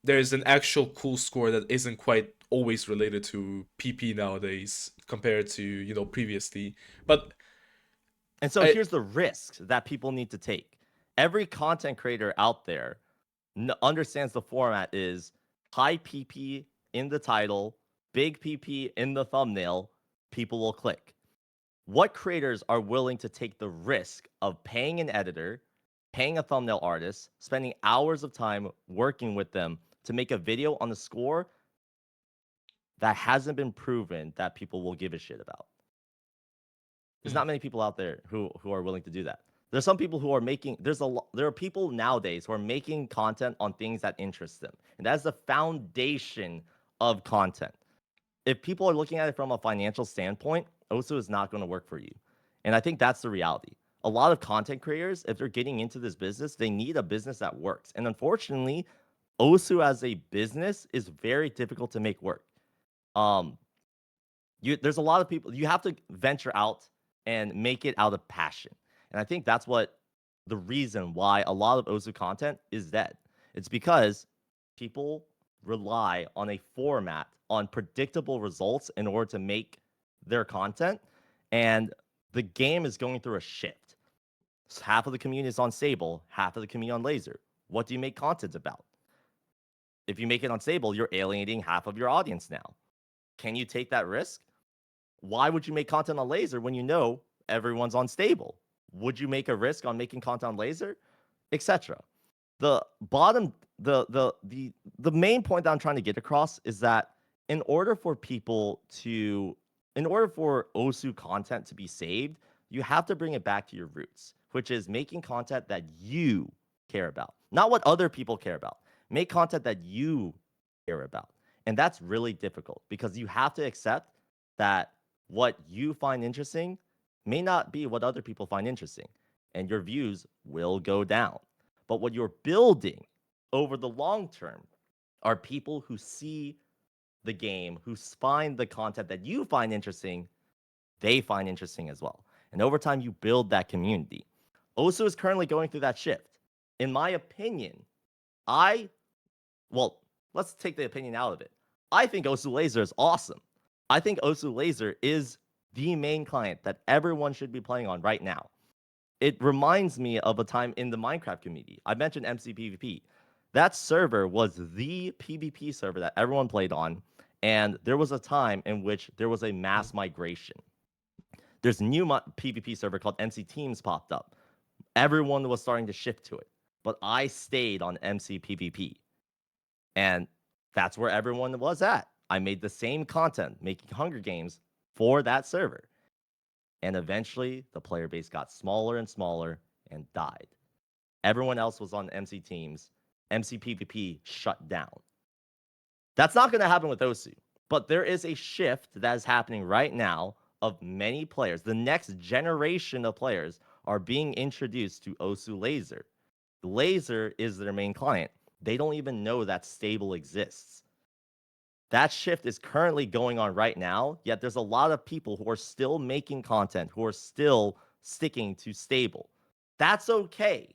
there's an actual cool score that isn't quite always related to PP nowadays compared to, previously. But And so I here's the risk that people need to take. Every content creator out there understands the format is high PP in the title, big PP in the thumbnail, people will click. What creators are willing to take the risk of paying an editor, paying a thumbnail artist, spending hours of time working with them to make a video on the score that hasn't been proven that people will give a shit about? There's not many people out there who are willing to do that. There's some people who are making there are people nowadays who are making content on things that interest them. And that's the foundation of content. If people are looking at it from a financial standpoint, OSU is not going to work for you. And I think that's the reality. A lot of content creators, if they're getting into this business, they need a business that works. And unfortunately, OSU as a business is very difficult to make work. Um, there's a lot of people, you have to venture out and make it out of passion. And I think that's what the reason why a lot of OSU content is dead. It's because people rely on a format, on predictable results in order to make their content. And the game is going through a shift. So half of the community is on Stable, half of the community on Lazer. What do you make content about? If you make it on Stable, you're alienating half of your audience now. Can you take that risk? Why would you make content on Lazer when you know everyone's on Stable? Would you make a risk on making content on Lazer, etc.? The bottom, the main point that I'm trying to get across is that in order for OSU content to be saved, you have to bring it back to your roots, which is making content that you care about, not what other people care about. Make content that you care about. And that's really difficult because you have to accept that what you find interesting may not be what other people find interesting, and your views will go down. But what you're building over the long term are people who see the game, who find the content that you find interesting, they find interesting as well. And over time, you build that community. OSU is currently going through that shift. In my opinion, well, let's take the opinion out of it. I think OSU Lazer is awesome. I think OSU Lazer is the main client that everyone should be playing on right now. It reminds me of a time in the Minecraft community. I mentioned MCPvP. That server was the PvP server that everyone played on, and there was a time in which there was a mass migration. There's a new PvP server called MC Teams popped up. Everyone was starting to shift to it, but I stayed on MC PvP, and that's where everyone was at. I made the same content, making Hunger Games for that server. And eventually, the player base got smaller and smaller and died. Everyone else was on MC Teams. MC PvP shut down. That's not going to happen with OSU. But there is a shift that is happening right now of many players. The next generation of players are being introduced to OSU Lazer. Lazer is their main client. They don't even know that Stable exists. That shift is currently going on right now, yet there's a lot of people who are still making content, who are still sticking to Stable. That's okay,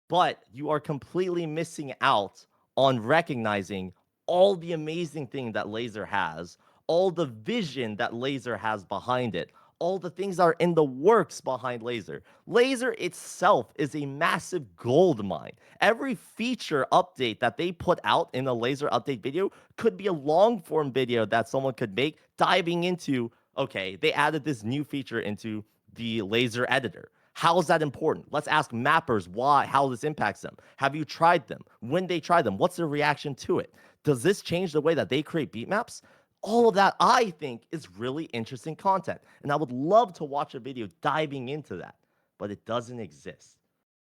but you are completely missing out on recognizing all the amazing thing that Lazer has, all the vision that Lazer has behind it, all the things that are in the works behind Lazer. Lazer itself is a massive gold mine. Every feature update that they put out in a Lazer update video could be a long form video that someone could make diving into Okay, they added this new feature into the Lazer editor. How is that important? Let's ask mappers why, how this impacts them. Have you tried them? When they try them, what's their reaction to it? Does this change the way that they create beat maps? All of that, I think, is really interesting content. And I would love to watch a video diving into that, but it doesn't exist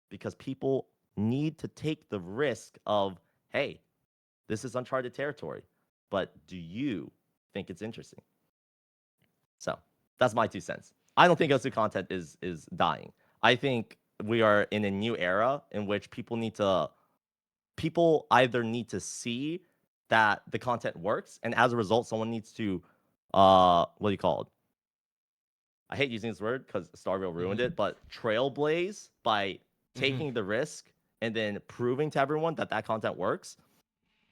because people need to take the risk of, hey, this is uncharted territory, but do you think it's interesting? So that's my 2 cents. I don't think OSU content is dying. I think we are in a new era in which people either need to see that the content works, and as a result, someone needs to what do you call it? I hate using this word because Starville ruined Mm-hmm. it, but trailblaze by Mm-hmm. taking the risk and then proving to everyone that that content works,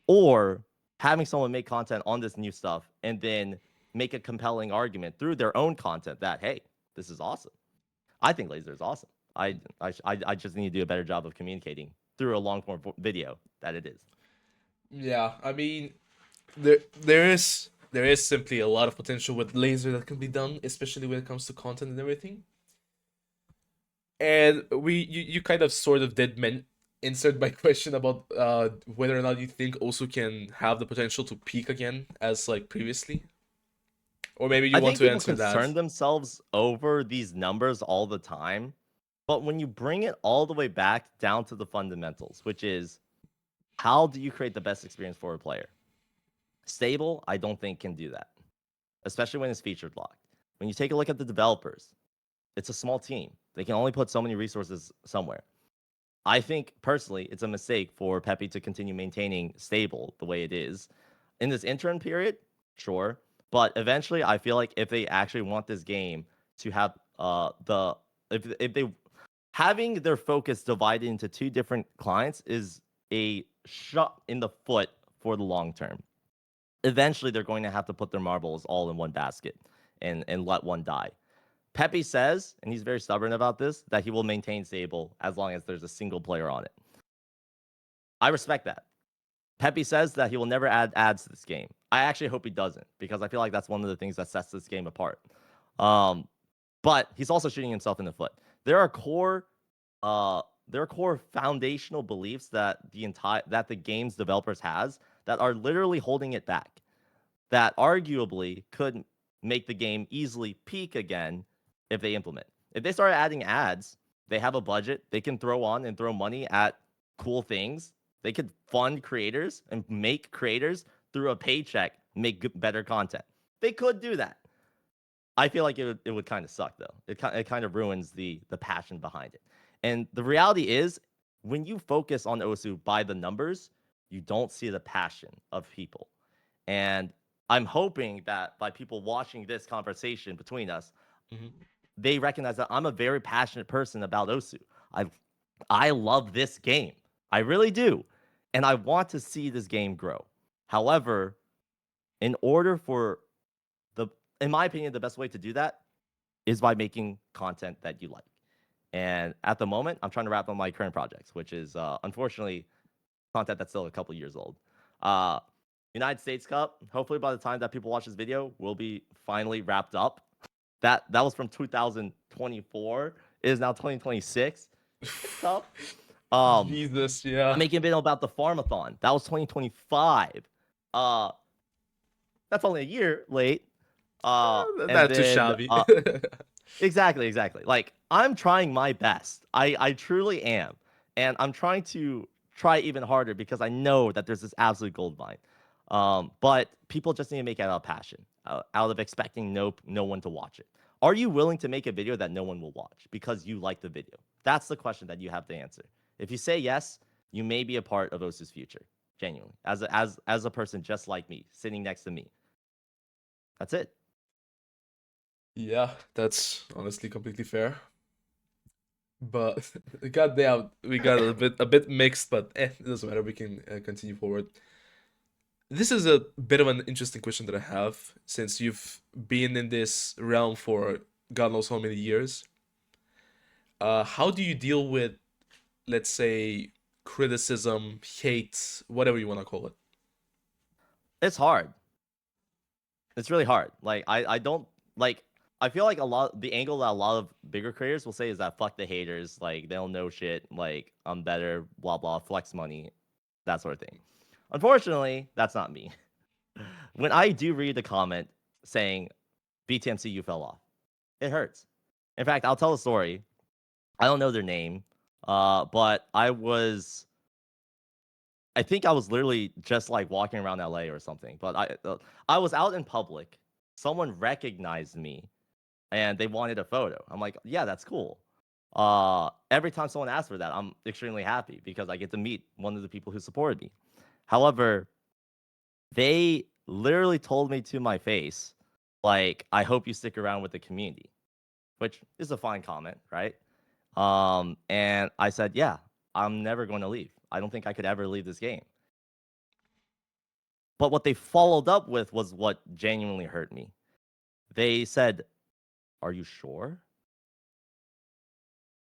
or having someone make content on this new stuff and then make a compelling argument through their own content that, hey, this is awesome. I think Lazer is awesome. I just need to do a better job of communicating through a long form video that it is. Yeah, I mean, there is simply a lot of potential with Laser that can be done, especially when it comes to content and everything. And you kind of sort of did insert my question about whether or not you think also can have the potential to peak again as like previously, or maybe you I want think to people answer that. concern themselves over these numbers all the time, but when you bring it all the way back down to the fundamentals, which is how do you create the best experience for a player? Stable, I don't think can do that, especially when it's featured locked. When you take a look at the developers, it's a small team. They can only put so many resources somewhere. I think personally, it's a mistake for Pepe to continue maintaining stable the way it is in this interim period. Sure, but eventually, I feel like if they actually want this game to have if they having their focus divided into two different clients is a shot in the foot for the long term. Eventually, they're going to have to put their marbles all in one basket and let one die. Pepe says, and he's very stubborn about this, that he will maintain stable as long as there's a single player on it. I respect that. Pepe says that he will never add ads to this game. I actually hope he doesn't because I feel like that's one of the things that sets this game apart. Um, but he's also shooting himself in the foot. There are core, uh, there are core foundational beliefs that the game's developers has that are literally holding it back. That arguably could make the game easily peak again if they implement. If they start adding ads, they have a budget. They can throw on and throw money at cool things. They could fund creators and make creators through a paycheck make better content. They could do that. I feel like it would kind of suck though. It kind of ruins the passion behind it. And the reality is, when you focus on Osu by the numbers, you don't see the passion of people. And I'm hoping that by people watching this conversation between us, Mm-hmm. they recognize that I'm a very passionate person about Osu. I I love this game. I really do. And I want to see this game grow. However, in order for the in my opinion, the best way to do that is by making content that you like. And at the moment, I'm trying to wrap up my current projects, which is unfortunately content that's still a couple years old. Uh, United States Cup. Hopefully, by the time that people watch this video, will be finally wrapped up. That was from 2024. It is now 2026. It's tough. I'm Jesus, yeah. making a video about the Farmathon. That was 2025. Uh, that's only a year late. And Not too then shabby. exactly. Like I'm trying my best. I truly am, and I'm trying to try even harder because I know that there's this absolute gold mine. But people just need to make it out of passion, out of expecting no one to watch it. Are you willing to make a video that no one will watch because you like the video? That's the question that you have to answer. If you say yes, you may be a part of Osu's future. Genuinely, as a person just like me, sitting next to me. That's it. Yeah, that's honestly completely fair. But goddamn, we got a bit mixed, but it doesn't matter. We can continue forward. This is a bit of an interesting question that I have since you've been in this realm for God knows how many years. How do you deal with, let's say, criticism, hate, whatever you want to call it? It's hard. It's really hard. Like I don't. like I feel like the angle that a lot of bigger creators will say is that fuck the haters, like they don't know shit, like I'm better, blah blah, flex money, that sort of thing. Unfortunately, that's not me. When I do read the comment saying BTMC you fell off, it hurts. In fact, I'll tell a story. I don't know their name, but I think I was literally just like walking around LA or something. But I was out in public. Someone recognized me and they wanted a photo. I'm like, yeah, that's cool. Every time someone asks for that, I'm extremely happy because I get to meet one of the people who supported me. However, they literally told me to my face, like, I hope you stick around with the community, which is a fine comment, right? And I said, yeah, I'm never going to leave. I don't think I could ever leave this game. But what they followed up with was what genuinely hurt me. They said, are you sure?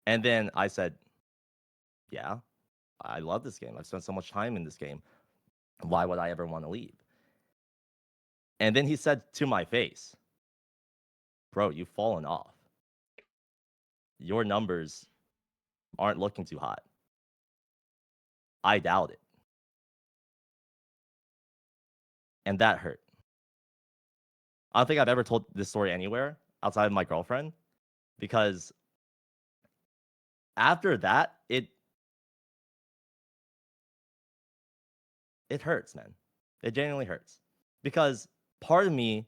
And then I said, yeah, I love this game. I've spent so much time in this game. Why would I ever want to leave? And then he said to my face, bro, you've fallen off. Your numbers aren't looking too hot. I doubt it. And that hurt. I don't think I've ever told this story anywhere outside of my girlfriend because after that, it hurts, man. It genuinely hurts because part of me,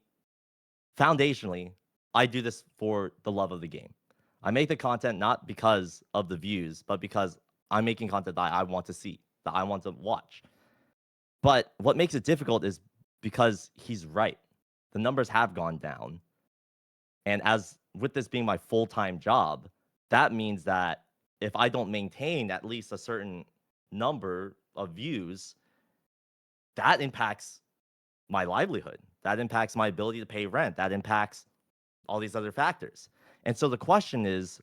foundationally, I do this for the love of the game. I make the content not because of the views, but because I'm making content that I want to see, that I want to watch. But what makes it difficult is because he's right. The numbers have gone down. And as with this being my full-time job, that means that if I don't maintain at least a certain number of views, that impacts my livelihood. That impacts my ability to pay rent. That impacts all these other factors. And so the question is,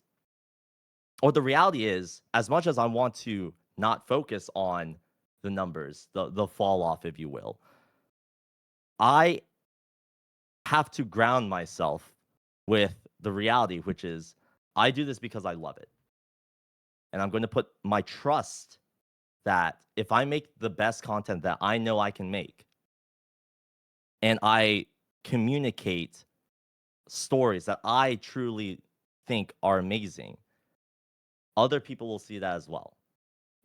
or the reality is, as much as I want to not focus on the numbers, the fall off, if you will, I have to ground myself with the reality, which is I do this because I love it. And I'm going to put my trust that if I make the best content that I know I can make, and I communicate stories that I truly think are amazing, other people will see that as well.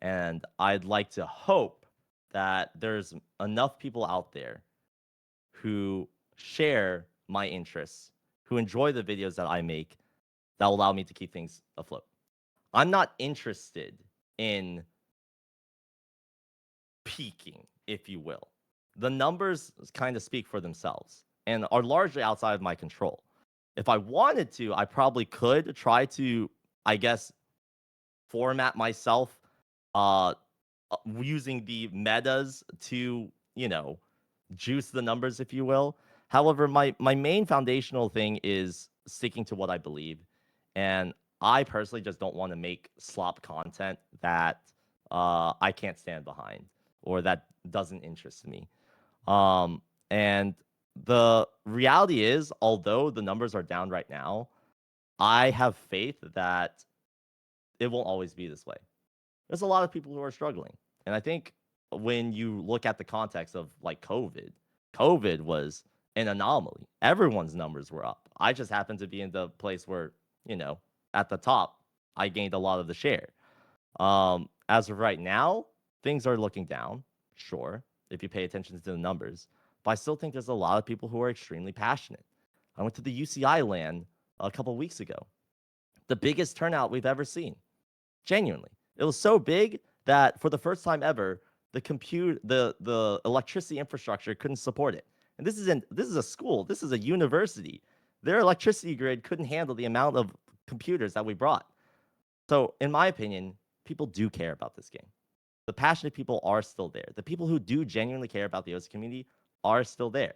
And I'd like to hope that there's enough people out there who share my interests, who enjoy the videos that I make, that will allow me to keep things afloat. I'm not interested in peaking, if you will. The numbers kind of speak for themselves and are largely outside of my control. If I wanted to, I probably could try to, I guess, format myself using the metas to, juice the numbers, if you will. However, my main foundational thing is sticking to what I believe. And I personally just don't want to make slop content that I can't stand behind or that doesn't interest me. And the reality is, although the numbers are down right now, I have faith that it won't always be this way. There's a lot of people who are struggling. And I think when you look at the context of like COVID was an anomaly. Everyone's numbers were up. I just happened to be in the place where, at the top, I gained a lot of the share. As of right now, things are looking down, sure, if you pay attention to the numbers. But I still think there's a lot of people who are extremely passionate. I went to the UCI LAN a couple weeks ago. The biggest turnout we've ever seen. Genuinely. It was so big that for the first time ever, the electricity infrastructure couldn't support it. And this is a school, this is a university. Their electricity grid couldn't handle the amount of computers that we brought. So, in my opinion, people do care about this game. The passionate people are still there. The people who do genuinely care about the OC community are still there.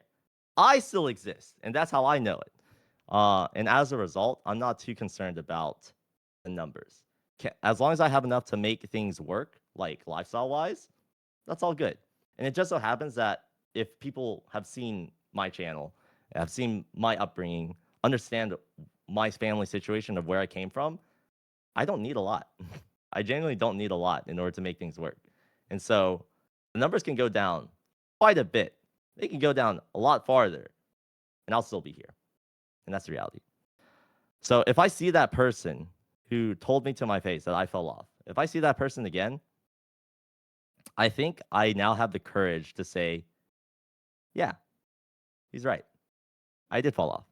I still exist, and that's how I know it. And as a result, I'm not too concerned about the numbers. As long as I have enough to make things work, like lifestyle wise, that's all good. And it just so happens that if people have seen my channel, have seen my upbringing, understand my family situation of where I came from, I don't need a lot. I genuinely don't need a lot in order to make things work. And so the numbers can go down quite a bit. They can go down a lot farther, and I'll still be here. And that's the reality. So if I see that person who told me to my face that I fell off, if I see that person again, I think I now have the courage to say, yeah, he's right. I did fall off.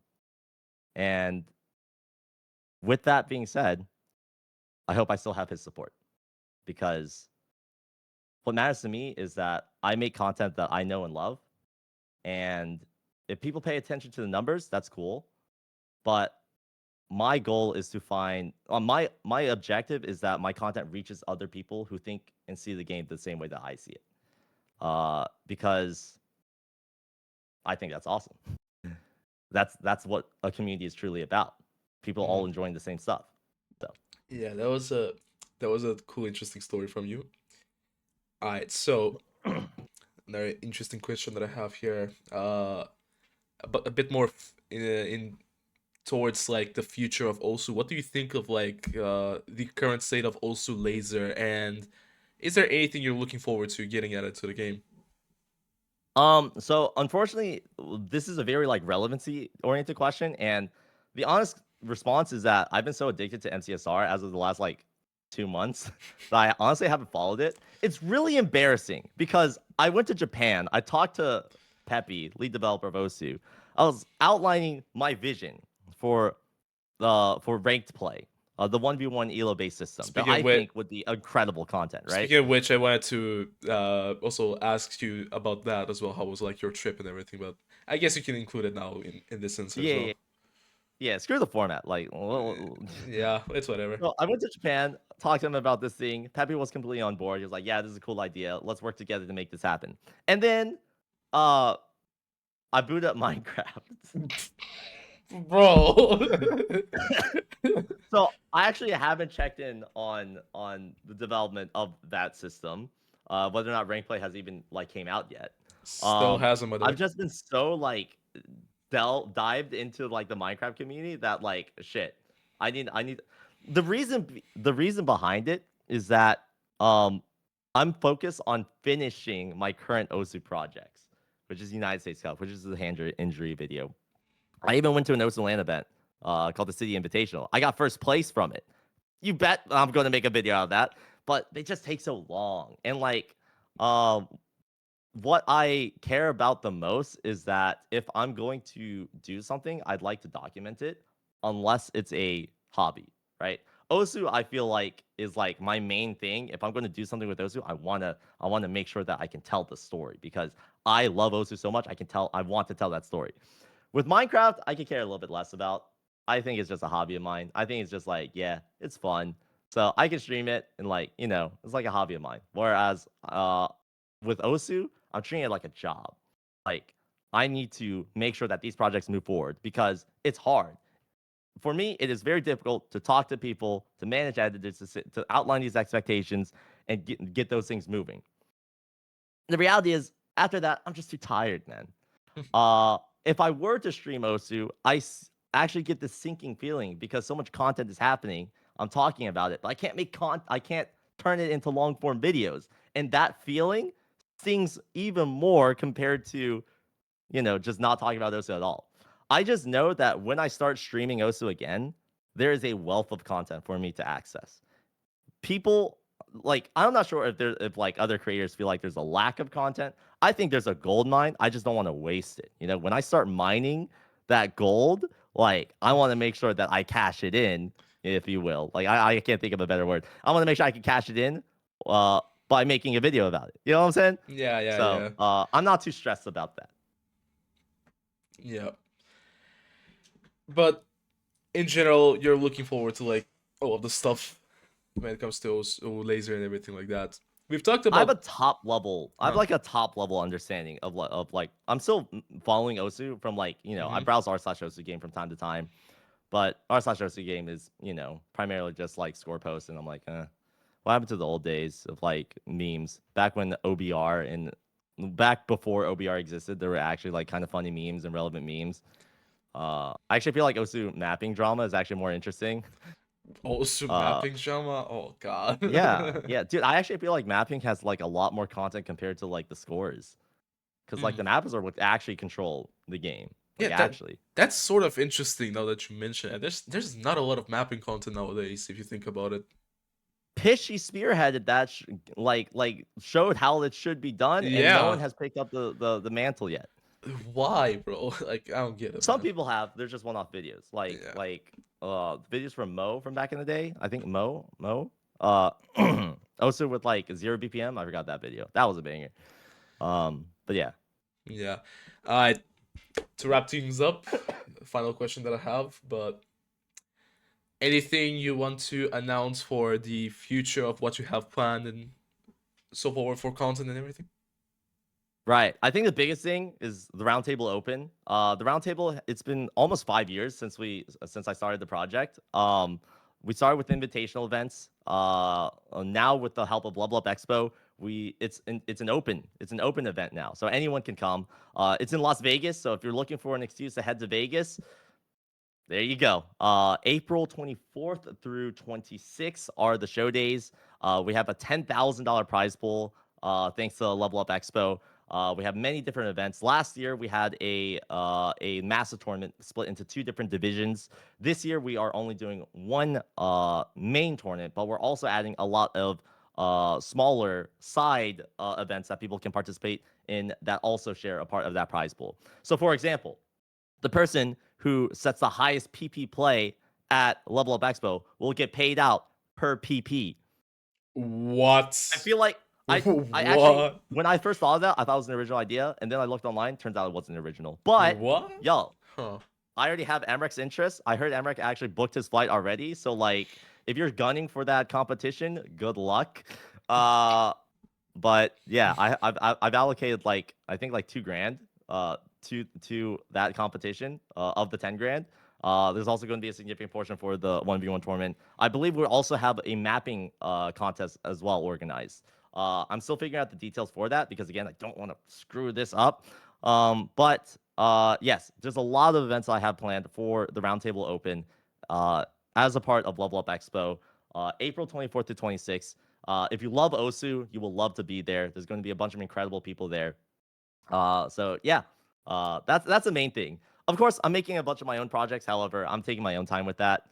And with that being said, I hope I still have his support, because what matters to me is that I make content that I know and love. And if people pay attention to the numbers, that's cool. But my goal is to find my objective is that my content reaches other people who think and see the game the same way that I see it. Because I think that's awesome. That's what a community is truly about. People all Mhm. enjoying the same stuff. So Yeah, that was a cool, interesting story from you. All right, so another interesting question that I have here, a bit more in towards like the future of Osu. What do you think of like the current state of Osu Laser, and is there anything you're looking forward to getting added to the game? so unfortunately, this is a very like relevancy oriented question, and the honest response is that I've been so addicted to MCSR as of the last like 2 months that I honestly haven't followed it. It's really embarrassing because I went to Japan. I talked to Peppy, lead developer of Osu. I was outlining my vision for for ranked play, the 1v1 elo based system that Speaking of I which, think would be incredible content, right? speaking of which, I wanted to also ask you about that as well. How was like your trip and everything? But I guess you can include it now in this answer as Yeah, well. yeah, yeah. Screw the format. Like, Yeah, it's whatever. so I went to Japan, talked to him about this thing. Peppy was completely on board. He was like, "Yeah, this is a cool idea. Let's work together to make this happen." And then, uh, I booted up Minecraft. Bro. So I actually haven't checked in on the development of that system, whether or not rank play has even like came out yet. Still has him, by the I've way. just been so like dived into like the Minecraft community that like shit. I need the reason behind it is that um I'm focused on finishing my current OSU projects, which is United States Cup, which is the hand injury video. I even went to an OSU LAN event called the City Invitational. I got first place from it. You bet I'm going to make a video out of that, but they just take so long. And like, um, what I care about the most is that if I'm going to do something, I'd like to document it, unless it's a hobby, right? Osu, I feel like is like my main thing. If I'm going to do something with Osu, I wanna make sure that I can tell the story because I love Osu so much. I want to tell that story. With Minecraft, I could care a little bit less about. I think it's just a hobby of mine. I think it's just like, yeah, it's fun. So I can stream it and like, it's like a hobby of mine. Whereas with Osu, I'm treating it like a job. Like I need to make sure that these projects move forward because it's hard. For me, it is very difficult to talk to people, to manage editors, to outline these expectations and get those things moving. The reality is, after that, I'm just too tired, man. If I were to stream Osu, actually get this sinking feeling because so much content is happening. I'm talking about it, but I can't I can't turn it into long form videos, and that feeling stings even more compared to just not talking about Osu at all. I just know that when I start streaming Osu again, there is a wealth of content for me to access. People like I'm not sure if like other creators feel like there's a lack of content. I think there's a gold mine. I just don't want to waste it. When I start mining that gold, like I want to make sure that I cash it in, if you will. Like I can't think of a better word. I want to make sure I can cash it in by making a video about it. You know what I'm saying? Yeah, yeah, So yeah. I'm not too stressed about that. Yeah. But in general, you're looking forward to like all of the stuff when it comes to laser and everything like that. We've talked I have a about top level. I have huh. like a top level understanding of like I'm still following Osu from like I Hmm. browse r/Osu game from time to time, but r/Osu game is primarily just like score posts, and I'm like, what happened to the old days of like memes back when OBR and back before OBR existed? There were actually like kind of funny memes and relevant memes. I actually feel like Osu mapping drama is actually more interesting. Also, Uh, mapping drama. Oh God. yeah, dude. I actually feel like mapping has like a lot more content compared to like the scores, because like the Mm. mappers are what actually control the game. Yeah, Like actually, that's sort of interesting now that you mention it. There's not a lot of mapping content nowadays if you think about it. Pishy spearheaded that, like showed how it should be done, and no one Yeah. has picked up the mantle yet. Why, bro? Like I don't get it, Some man. people have. They're just one-off videos, Yeah. like videos from Mo from back in the day. I think Mo also with like 0 BPM. I forgot that video. That was a banger. But yeah. Yeah. Alright, to wrap things up, final question that I have, but anything you want to announce for the future of what you have planned and so forward for content and everything? Right. I think the biggest thing is the Roundtable Open. The Roundtable, it's been almost 5 years since I started the project. We started with invitational events. Now with the help of Level Up Expo, it's an open event now, so anyone can come. It's in Las Vegas, so if you're looking for an excuse to head to Vegas, there you go. April 24th through 26th are the show days. We have a $10,000 prize pool thanks to Level Up Expo. We have many different events. Last year we had a massive tournament split into two different divisions. This year we are only doing one main tournament, but we're also adding a lot of smaller side events that people can participate in that also share a part of that prize pool. So, for example, the person who sets the highest PP play at Level Up Expo will get paid out per PP. What? I feel like I actually, What? when I first thought of that, I thought it was an original idea, and then I looked online. Turns out it wasn't original. But What? yo, Huh. I already have Emrek's interest. I heard Emrek actually booked his flight already. So like, if you're gunning for that competition, good luck. Uh, but yeah, I've allocated like I think like $2,000 to that competition of the 10 grand. There's also going to be a significant portion for the 1v1 tournament. I believe we'll also have a mapping contest as well organized. I'm still figuring out the details for that because again, I don't want to screw this up. But yes, there's a lot of events I have planned for the Roundtable Open as a part of Level Up Expo, April 24th to 26th. If you love Osu, you will love to be there. There's going to be a bunch of incredible people there. So yeah, that's the main thing. Of course, I'm making a bunch of my own projects. However, I'm taking my own time with that.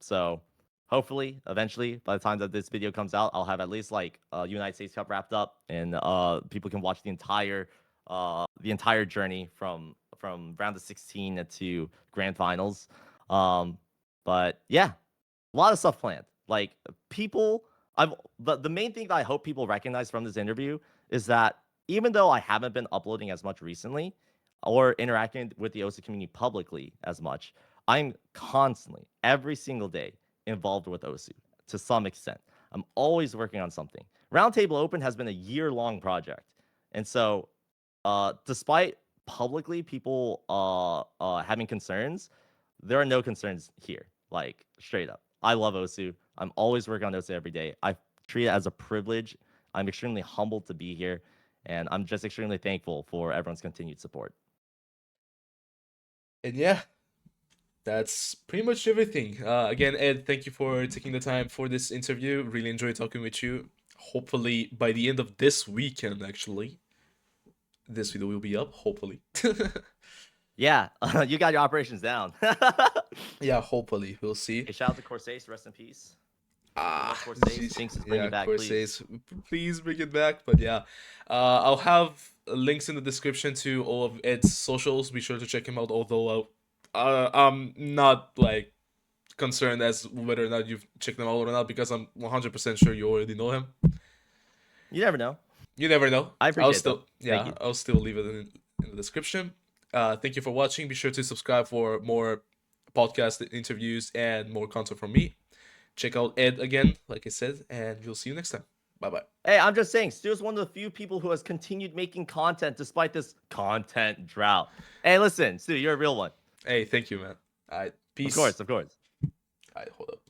So hopefully, eventually, by the time that this video comes out, I'll have at least like United States Cup wrapped up, and people can watch the entire journey from round of 16 to grand finals. But yeah, a lot of stuff planned. Like people, the main thing that I hope people recognize from this interview is that even though I haven't been uploading as much recently or interacting with the OSU community publicly as much, I'm constantly, every single day, involved with OSU to some extent. I'm always working on something. Roundtable Open has been a year-long project, and so despite publicly people having concerns, there are no concerns here. Like straight up, I love OSU. I'm always working on OSU every day. I treat it as a privilege. I'm extremely humbled to be here, and I'm just extremely thankful for everyone's continued support. And yeah, that's pretty much everything. Again, Ed, thank you for taking the time for this interview. Really enjoyed talking with you. Hopefully, by the end of this weekend, actually, this video will be up. Hopefully. Yeah, you got your operations down. Yeah, hopefully. We'll see. Hey, shout out to Corsace, rest in peace. Ah, Corsace, Binks is bringing yeah, it back, please. Corsace, please bring it back. But yeah, I'll have links in the description to all of Ed's socials. Be sure to check him out. Although I'm not like concerned as whether or not you've checked them out or not because I'm 100% sure you already know him. You never know. You never know. I appreciate that. Thank Yeah, you. I'll still leave it in the description. Thank you for watching. Be sure to subscribe for more podcast interviews and more content from me. Check out Ed again, like I said, and we'll see you next time. Bye bye. Hey, I'm just saying, Stu's one of the few people who has continued making content despite this content drought. Hey, listen, Stu, you're a real one. Hey, thank you, man. All right, Of peace. course, of course. All right, hold up.